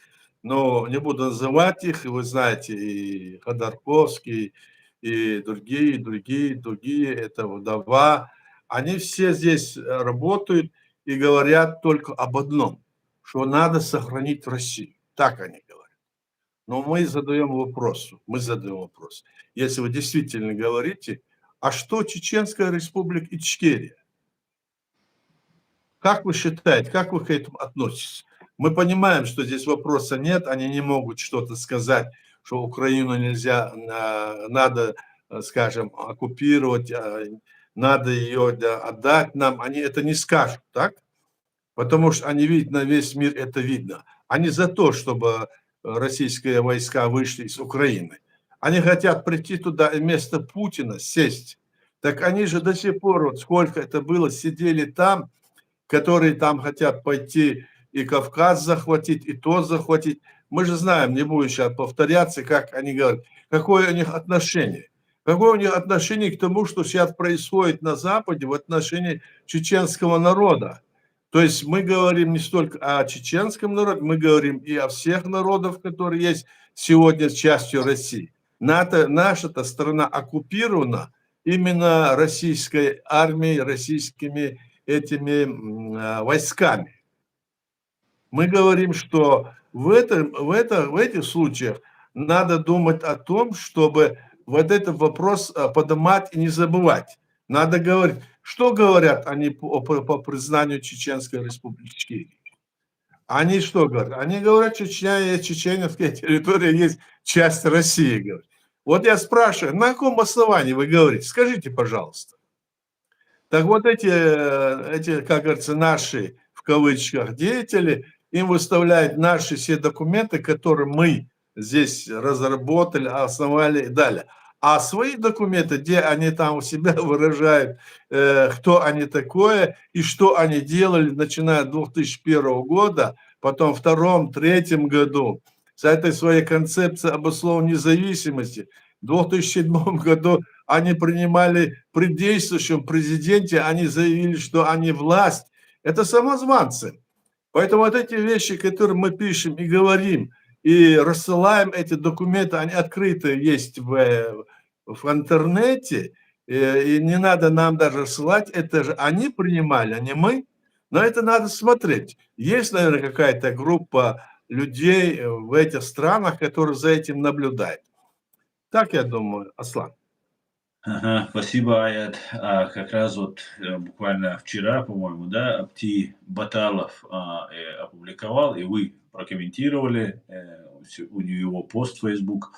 но не буду называть их, вы знаете, и Ходорковский, и другие, это вдова, они все здесь работают и говорят только об одном, что надо сохранить Россию. Так они говорят. Но мы задаем вопрос, если вы действительно говорите, а что Чеченская Республика Ичкерия? Как вы считаете, как вы к этому относитесь? Мы понимаем, что здесь вопроса нет, они не могут что-то сказать, что Украину нельзя, надо, скажем, оккупировать, надо ее отдать нам. Они это не скажут, так? Потому что они видят, на весь мир это видно. Они за то, чтобы российские войска вышли из Украины. Они хотят прийти туда и вместо Путина сесть. Так они же до сих пор, вот сколько это было, сидели там, которые там хотят пойти и Кавказ захватить, и то захватить. Мы же знаем, не буду сейчас повторяться, как они говорят, какое у них отношение. Какое у них отношение к тому, что сейчас происходит на Западе в отношении чеченского народа. То есть мы говорим не столько о чеченском народе, мы говорим и о всех народах, которые есть сегодня частью России. Наша страна оккупирована именно российской армией, российскими этими войсками. Мы говорим, что в этих случаях надо думать о том, чтобы вот этот вопрос поднимать и не забывать. Надо говорить, что говорят они по признанию Чеченской Республики Ичкерия. Они что говорят? Они говорят, что чеченская территория есть часть России. Говорят. Вот я спрашиваю, на каком основании вы говорите? Скажите, пожалуйста. Так вот эти, как говорится, наши, в кавычках, деятели, им выставляют наши все документы, которые мы здесь разработали, основали и далее. А свои документы, где они там у себя выражают, кто они такое и что они делали, начиная с 2001 года, потом в 2002-2003 году, с этой своей концепцией об условной независимости, в 2007 году они принимали при действующем президенте, они заявили, что они власть. Это самозванцы. Поэтому вот эти вещи, которые мы пишем и говорим, и рассылаем эти документы, они открыты есть в интернете, и не надо нам даже рассылать, это же они принимали, а не мы. Но это надо смотреть. Есть, наверное, какая-то группа людей в этих странах, которые за этим наблюдают. Так я думаю, Аслан. Ага, спасибо, Аят. Как раз вот буквально вчера, по-моему, да, Апти Баталов опубликовал, и вы прокомментировали у него пост в Facebook,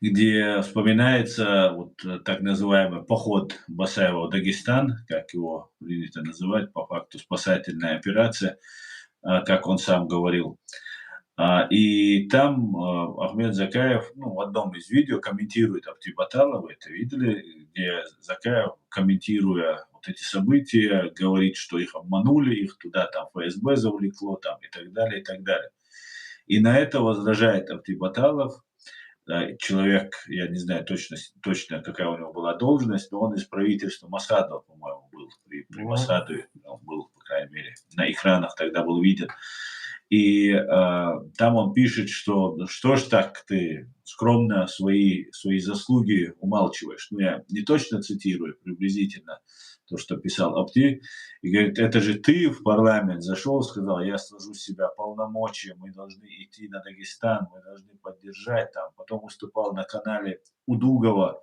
где вспоминается вот так называемый поход Басаева в Дагестан, как его принято называть, по факту спасательная операция, как он сам говорил. И там Ахмед Закаев, ну, в одном из видео комментирует Абдибаталова, вы это видели, где Закаев, комментируя вот эти события, говорит, что их обманули, их туда там ФСБ завлекло там и так далее, и так далее. И на это возражает Абдибаталов, человек, я не знаю точно, какая у него была должность, но он из правительства Масада, по-моему, был, при Ну, Масаде, он был, по крайней мере, на экранах тогда был виден. И там он пишет, что «Ну что ж так ты скромно свои заслуги умалчиваешь». Ну, я не точно цитирую, приблизительно то, что писал Апти. И говорит, это же ты в парламент зашел, сказал, я сложу с себя полномочия, мы должны идти на Дагестан, мы должны поддержать там. Потом выступал на канале Удугова,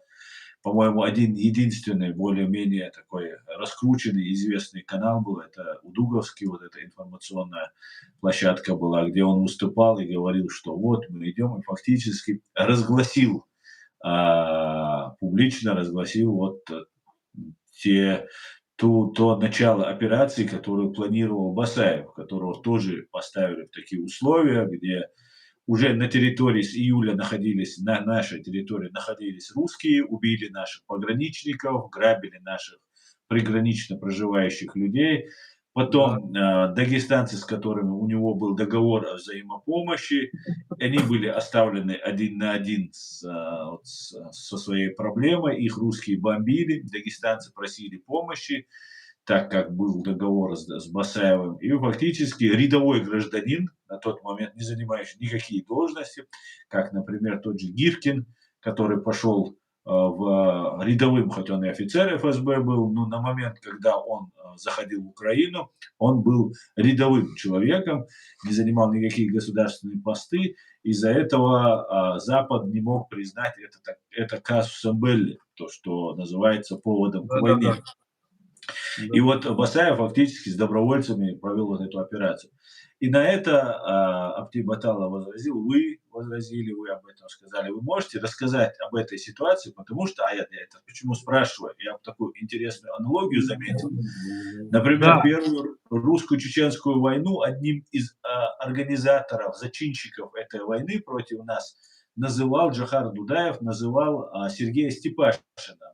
по-моему, один единственный более-менее такой раскрученный, известный канал был, это Удуговский, вот эта информационная площадка была, где он выступал и говорил, что вот мы идем, и фактически разгласил, публично разгласил вот те, то начало операции, которую планировал Басаев, которого тоже поставили в такие условия, где уже на территории с июля находились, на нашей территории находились русские, убили наших пограничников, грабили наших пригранично проживающих людей. да, Потом дагестанцы, с которыми у него был договор о взаимопомощи, они были оставлены один на один со своей проблемой, их русские бомбили, дагестанцы просили помощи, так как был договор с Басаевым, и фактически рядовой гражданин, на тот момент не занимающий никакие должности, как, например, тот же Гиркин, который пошел в рядовым, хоть он и офицер ФСБ был, но на момент, когда он заходил в Украину, он был рядовым человеком, не занимал никакие государственные посты, из-за этого Запад не мог признать это казусом белли, то, что называется поводом к да-да-да, войне. да. И вот Басаев фактически с добровольцами провел вот эту операцию. И на это Апти Баталов возразил, вы возразили, вы об этом сказали. Вы можете рассказать об этой ситуации, потому что, я это почему спрашиваю, я такую интересную аналогию заметил. Да, Например, первую русско-чеченскую войну одним из организаторов, зачинщиков этой войны против нас называл Джохар Дудаев, называл Сергея Степашина,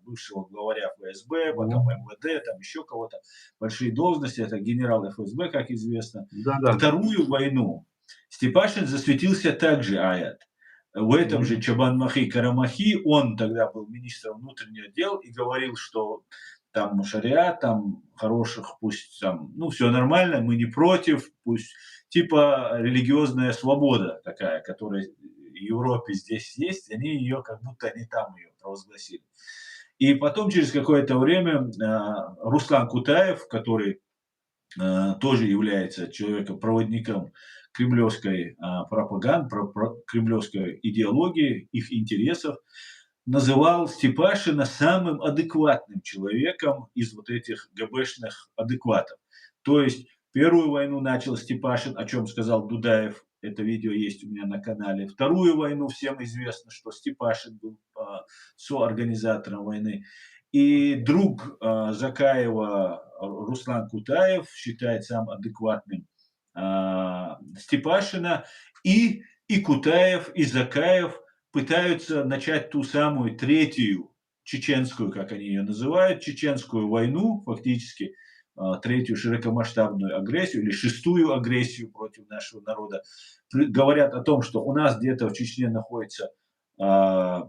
бывшего главаря ФСБ, потом ну, МВД, там еще кого-то, большие должности, это генерал ФСБ, как известно. да-да. Вторую войну Степашин засветился также, Аят. В этом же Мгм. Чабан-Махи Карамахи, он тогда был министром внутренних дел и говорил, что там шариат, там хороших, пусть там, ну, все нормально, мы не против, пусть, типа, религиозная свобода такая, которая в Европе здесь есть, они ее, как будто они там ее провозгласили. И потом, через какое-то время, Руслан Кутаев, который тоже является человеком-проводником кремлевской пропаганды, кремлевской идеологии, их интересов, называл Степашина самым адекватным человеком из вот этих ГБшных адекватов. То есть первую войну начал Степашин, о чем сказал Дудаев, это видео есть у меня на канале. Вторую войну всем известно, что Степашин был соорганизатором войны. И друг Закаева Руслан Кутаев считает сам адекватным Степашина. И Кутаев, и Закаев пытаются начать ту самую третью чеченскую, как они ее называют, чеченскую войну, фактически третью широкомасштабную агрессию или шестую агрессию против нашего народа. Говорят о том, что у нас где-то в Чечне находится а,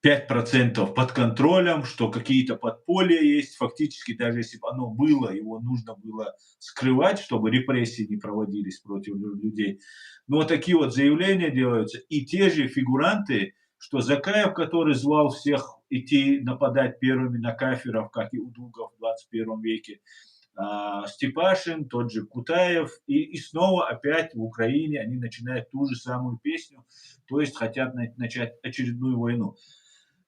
5% под контролем, что какие-то подполья есть. Фактически, даже если бы оно было, его нужно было скрывать, чтобы репрессии не проводились против людей. Но вот такие вот заявления делаются. И те же фигуранты, что Закаев, который звал всех идти нападать первыми на кафиров, как и Удугов в 21 веке, Степашин, тот же Кутаев, и снова опять в Украине они начинают ту же самую песню, то есть хотят начать очередную войну.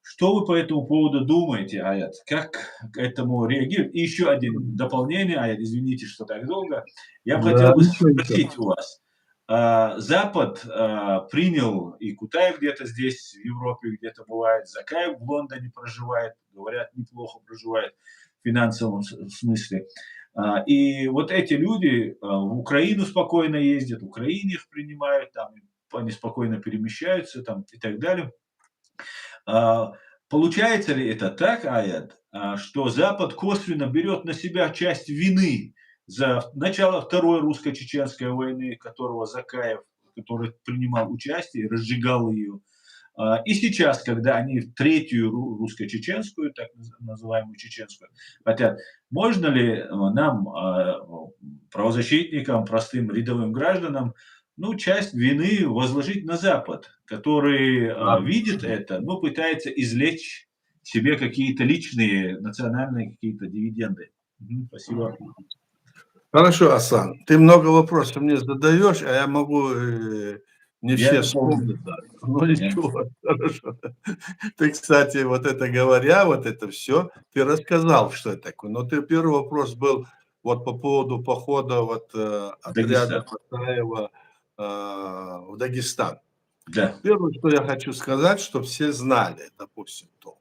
Что вы по этому поводу думаете, Аят? Как к этому реагирует? И еще один дополнение, Аят, извините, что так долго. Я бы Да, хотел бы ничего, ничего. спросить у вас. Запад принял, и Кутай где-то здесь, в Европе где-то бывает, Закаев в Лондоне проживает, говорят, неплохо проживает в финансовом смысле. И вот эти люди в Украину спокойно ездят, в Украине их принимают, там они спокойно перемещаются там, и так далее. А, Получается ли это так, Аят, что Запад косвенно берет на себя часть вины за начало Второй русско-чеченской войны, которого Закаев, который принимал участие и разжигал ее, и сейчас, когда они третью русско-чеченскую, так называемую чеченскую, хотят, можно ли нам, правозащитникам, простым рядовым гражданам, ну, часть вины возложить на Запад, который Да. видит это, но пытается извлечь себе какие-то личные, национальные какие-то дивиденды? Спасибо. Хорошо, Асан, ты много вопросов мне задаешь, а я могу не Я все это помню. вспомнить. Ну Я- ничего, хорошо. Ты, кстати, вот это говоря, вот это все, ты рассказал, что это такое. Но ты первый вопрос был вот по поводу похода вот отряда Дагестан. Батаева в Дагестан. Да. Первое, что я хочу сказать, что все знали, допустим, то.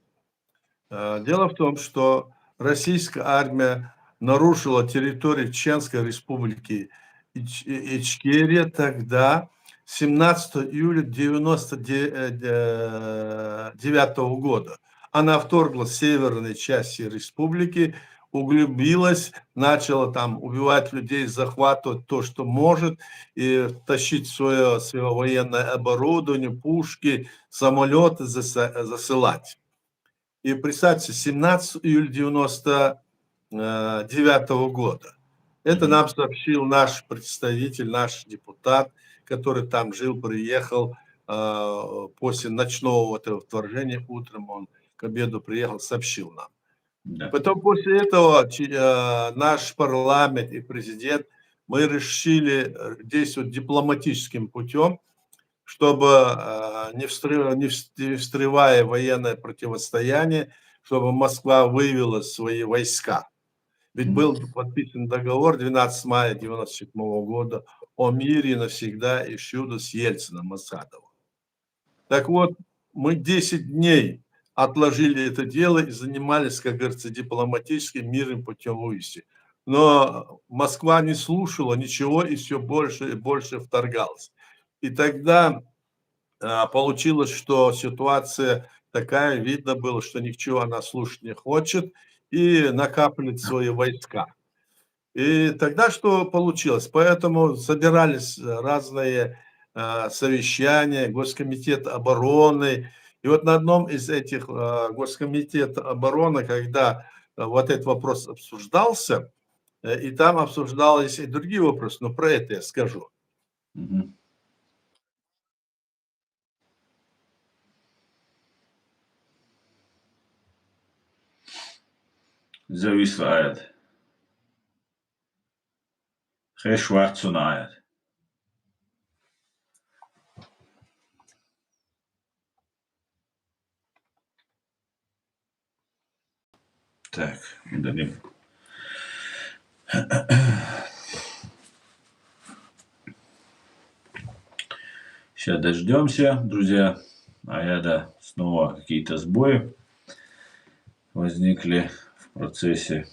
Дело в том, что российская армия нарушила территорию Чеченской республики Ичкерия тогда, 17 июля 1999 года. Она вторглась в северные части республики, углубилась, начала там убивать людей, захватывать то, что может, и тащить свое военное оборудование, пушки, самолеты засылать. И представьте, 17 июля 99 года. Это Мгм. нам сообщил наш представитель, наш депутат, который там жил, приехал после ночного этого вторжения. Утром он к обеду приехал, сообщил нам. Да. Потом после этого наш парламент и президент, мы решили действовать дипломатическим путем, чтобы, не встревая в военное противостояние, чтобы Москва вывела свои войска. Ведь Мгм. был подписан договор 12 мая 1997 года о мире навсегда и всюду с Ельцином Масадовым. Так вот, мы 10 дней отложили это дело и занимались, как говорится, дипломатическим мирным путем вывести. Но Москва не слушала ничего и все больше и больше вторгалась. И тогда получилось, что ситуация такая, видно было, что ничего она слушать не хочет и накапливает свои войска. И тогда что получилось? Поэтому собирались разные совещания, Госкомитет обороны. И вот на одном из этих Госкомитета обороны, когда вот этот вопрос обсуждался, и там обсуждались и другие вопросы, но про это я скажу. Мгм. Зависла Аят. Хешварцун Аят. Так, удалим. Сейчас дождемся, друзья. Аяда снова какие-то сбои возникли в процессе.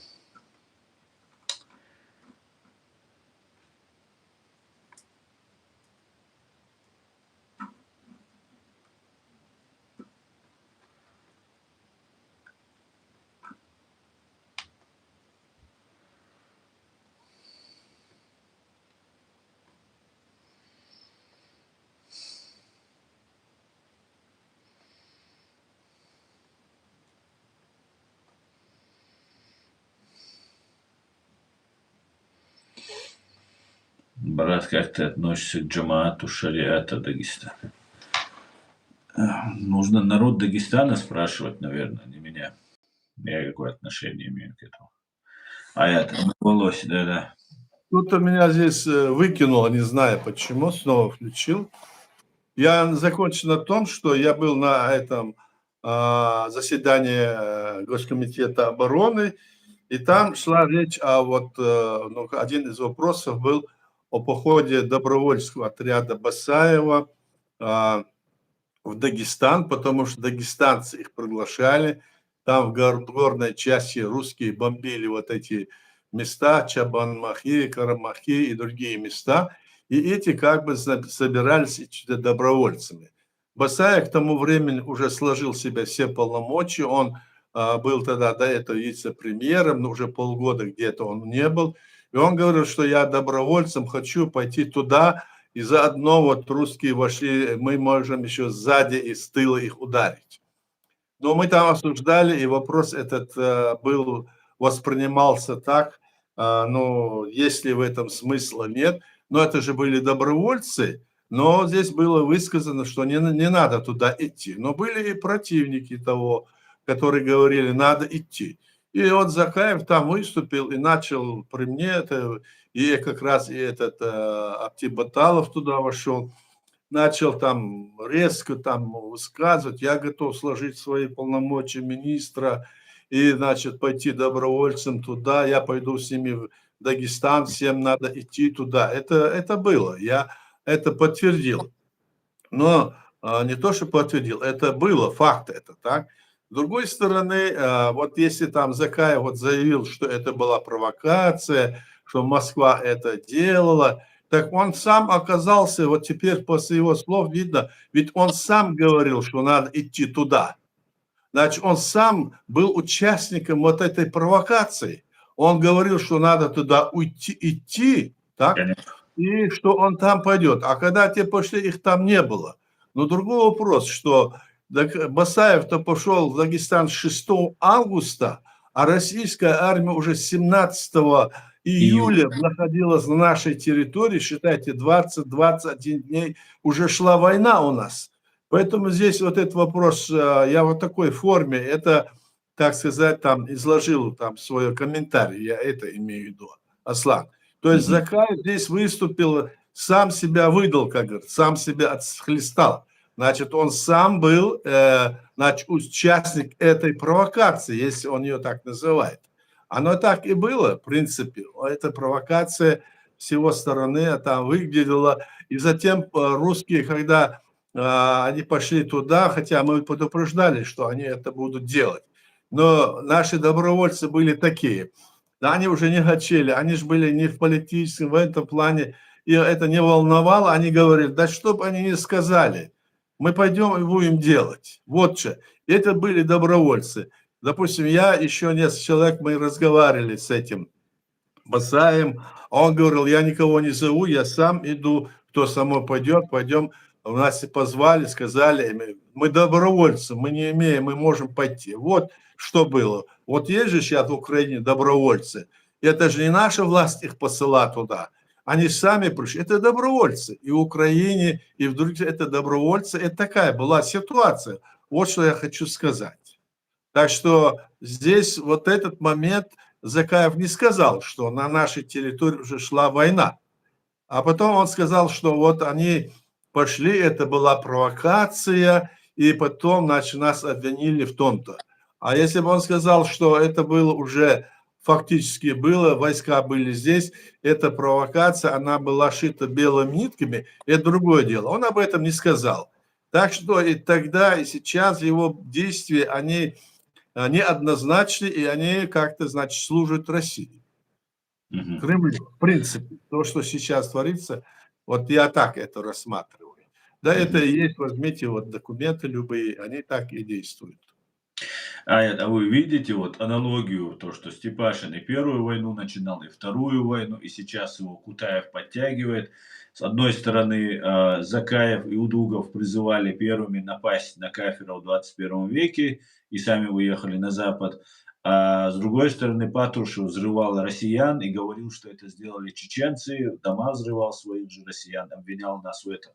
Брат, как ты относишься к джамаату шариата Дагестана? Нужно народ Дагестана спрашивать, наверное, не меня. Я какое отношение имею к этому. А это волось, да-да. Кто-то меня здесь выкинуло, не знаю почему, снова включил. Я закончил на том, что я был на этом заседание Госкомитета обороны, и там шла речь о ну, один из вопросов был о походе добровольческого отряда Басаева в Дагестан, потому что дагестанцы их приглашали. Там в горной части русские бомбили вот эти места, Чабан-Махи, Карамахи и другие места. И эти как бы собирались добровольцами. Басаев к тому времени уже сложил в себя все полномочия. Он был тогда до этого вице-премьером, но уже полгода где-то он не был. И он говорил, что я добровольцем хочу пойти туда, и заодно вот русские вошли, мы можем еще сзади и с тыла их ударить. Но мы там осуждали, и вопрос этот воспринимался так, ну, если в этом смысла нет. Но это же были добровольцы, но здесь было высказано, что не надо туда идти. Но были и противники того, которые говорили, надо идти. И вот Закаев там выступил и начал при мне это, и как раз и этот Аптибаталов туда вошел, начал там резко там высказывать, я готов сложить свои полномочия министра и, значит, пойти добровольцем туда, я пойду с ними в Дагестан, всем надо идти туда. Это было, я это подтвердил. Но не то, что подтвердил, это было, факт это, так. С другой стороны, вот если там Закаев вот заявил, что это была провокация, что Москва это делала, так он сам оказался, вот теперь после его слов видно, ведь он сам говорил, что надо идти туда. Значит, он сам был участником вот этой провокации. Он говорил, что надо туда идти, так, и что он там пойдет. А когда те пошли, их там не было. Но другой вопрос, что Басаев-то пошел в Дагестан 6 августа, а российская армия уже 17 июля находилась на нашей территории, считайте, 20-21 дней уже шла война у нас. Поэтому здесь вот этот вопрос, я в такой форме, это, так сказать, там изложил там свой комментарий, я это имею в виду, Аслан. То есть Закаев здесь выступил, сам себя выдал, как говорят, сам себя отхлестал. Значит, он сам был значит, участник этой провокации, если он ее так называет. Оно так и было, в принципе. Эта провокация с его стороны там выглядела. И затем русские, когда они пошли туда, хотя мы предупреждали, что они это будут делать. Но наши добровольцы были такие. Да, они уже не хотели, они же были не в политическом, в этом плане, и это не волновало. Они говорили, да что бы они ни сказали, мы пойдем и будем делать. Вот же. Это были добровольцы. Допустим, я, еще несколько человек, мы разговаривали с этим Басаем, а он говорил, я никого не зову, я сам иду, кто со мной пойдет, пойдем. Нас и позвали, сказали, мы добровольцы, мы не имеем, мы можем пойти. Вот что было. Вот есть же сейчас в Украине добровольцы. Это же не наша власть их посыла туда. Они сами пришли. Это добровольцы. И в Украине, и в других, это добровольцы. Это такая была ситуация. Вот что я хочу сказать. Так что здесь вот этот момент Закаев не сказал, что на нашей территории уже шла война. А потом он сказал, что вот они пошли, это была провокация, и потом, значит, нас обвинили в том-то. А если бы он сказал, что это было уже фактически было, войска были здесь, эта провокация, она была шита белыми нитками, это другое дело. Он об этом не сказал. Так что и тогда, и сейчас его действия, они неоднозначны, и они как-то, значит, служат России. Кремлю, в принципе, то, что сейчас творится, вот я так это рассматриваю. Да, это и есть, возьмите вот документы любые, они так и действуют. А вы видите вот аналогию, то, что Степашин и первую войну начинал, и вторую войну, и сейчас его Кутаев подтягивает. С одной стороны, Закаев и Удугов призывали первыми напасть на кафиров в 21 веке и сами уехали на Запад. А с другой стороны, Патрушев взрывал россиян и говорил, что это сделали чеченцы, дома взрывал своих же россиян, обвинял нас в этом.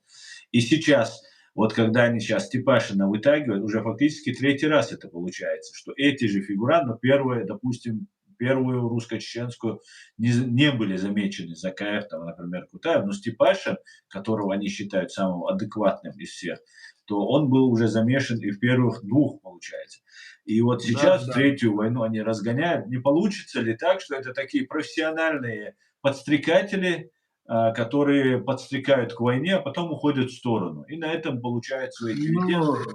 И сейчас вот когда они сейчас Степашина вытягивают, уже фактически третий раз это получается, что эти же фигуранты, но первые, допустим, первую русско-чеченскую не были замечены Закаев, там, например, Кутаев, но Степашин, которого они считают самым адекватным из всех, то он был уже замешан и в первых двух, получается. И вот Да, сейчас да. третью войну они разгоняют. Не получится ли так, что это такие профессиональные подстрекатели, которые подстрекают к войне, а потом уходят в сторону и на этом получают свои дивиденды?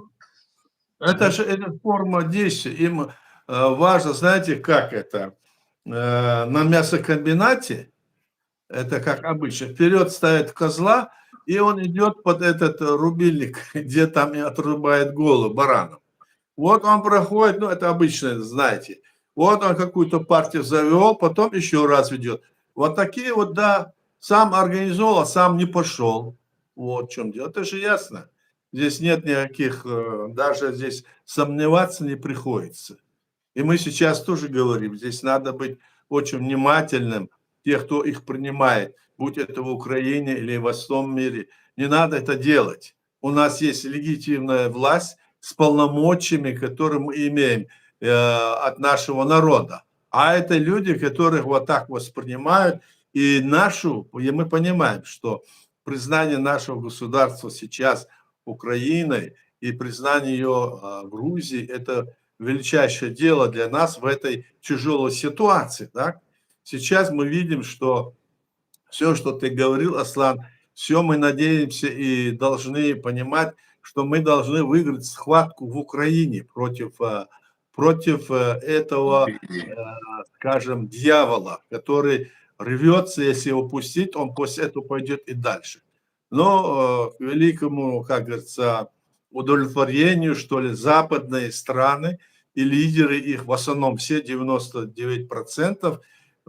Ну, это же это форма действия. Им важно, знаете, как это? На мясокомбинате, это как обычно, вперед ставят козла, и он идет под этот рубильник, где там и отрубает голову бараном. Вот он проходит, ну это обычно, знаете, вот он какую-то партию завел, потом еще раз ведет. Вот такие вот, да, сам организовал, а сам не пошел. Вот в чем дело. Это же ясно. Здесь нет никаких, даже здесь сомневаться не приходится. И мы сейчас тоже говорим, здесь надо быть очень внимательным, тех, кто их принимает, будь это в Украине или во всем мире. Не надо это делать. У нас есть легитимная власть с полномочиями, которые мы имеем от нашего народа. А это люди, которых вот так воспринимают. И мы понимаем, что признание нашего государства сейчас Украиной и признание ее Грузии – это величайшее дело для нас в этой тяжелой ситуации. Да? Сейчас мы видим, что все, что ты говорил, Аслан, все мы надеемся и должны понимать, что мы должны выиграть схватку в Украине против этого, скажем, дьявола, который рвется, если его пустить, он после этого пойдет и дальше. Но к великому, как говорится, удовлетворению, что ли, западные страны и лидеры их, в основном все 99%,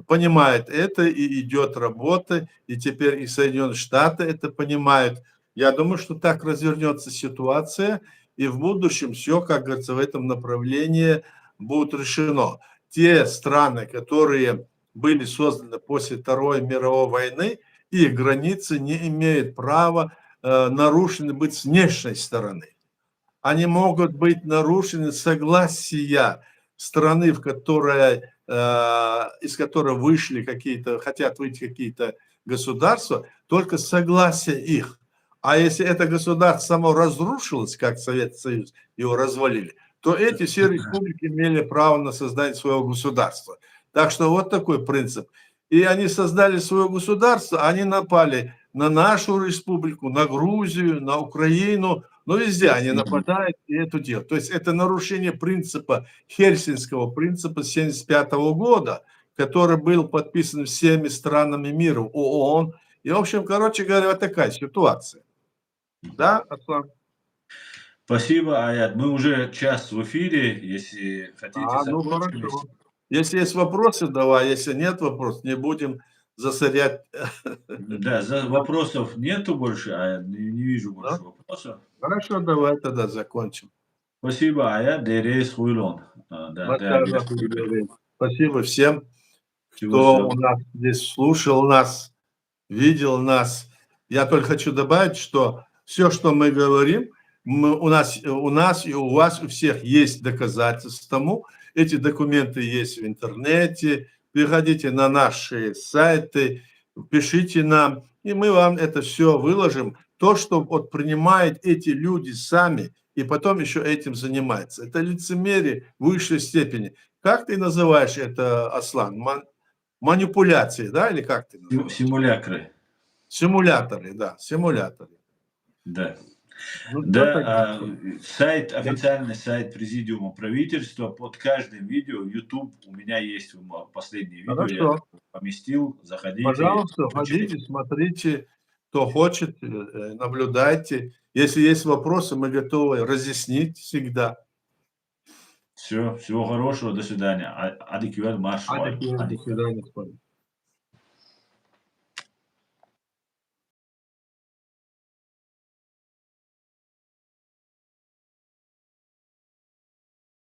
понимают это и идет работа, и теперь и Соединенные Штаты это понимают. Я думаю, что так развернется ситуация, и в будущем все, как говорится, в этом направлении будет решено. Те страны, которые были созданы после Второй мировой войны, их границы не имеют права нарушены быть с внешней стороны. Они могут быть нарушены согласия страны, из которой вышли какие-то, хотят выйти какие-то государства, только согласие их. А если это государство само разрушилось, как Советский Союз, его развалили, то эти все республики имели право на создание своего государства. Так что вот такой принцип. И они создали свое государство, они напали на нашу республику, на Грузию, на Украину, но везде они нападают и это делают. То есть это нарушение принципа, Хельсинского принципа 1975 года, который был подписан всеми странами мира, ООН. И, в общем, короче говоря, вот такая ситуация. Да, Аслан? Спасибо, Аят. Мы уже час в эфире. Если хотите, Ну закончим. хорошо. Если есть вопросы, давай. Если нет вопросов, не будем засорять. Да, вопросов нету больше, не вижу больше вопросов. Хорошо, давай тогда закончим. Спасибо, Аят. Дерес Хуйлон. Спасибо всем, Всего кто у нас здесь слушал нас, видел нас. Я только хочу добавить, что все, что мы говорим, у нас и у вас, у всех есть доказательства тому. Эти документы есть в интернете. Приходите на наши сайты, пишите нам, и мы вам это все выложим. То, что вот принимают эти люди сами, и потом еще этим занимаются. Это лицемерие в высшей степени. Как ты называешь это, Аслан? Манипуляции, да, или как ты называешь? Симулякры. Симуляторы, да, симуляторы. Да. Ну, да, официальный сайт Президиума правительства, под каждым видео, YouTube, у меня есть последнее видео, Хорошо. я поместил, заходите. Пожалуйста, ходите, смотрите, кто хочет, наблюдайте. Если есть вопросы, мы готовы разъяснить всегда. Все, всего хорошего, до свидания. Адикюэль марш. До свидания, господа.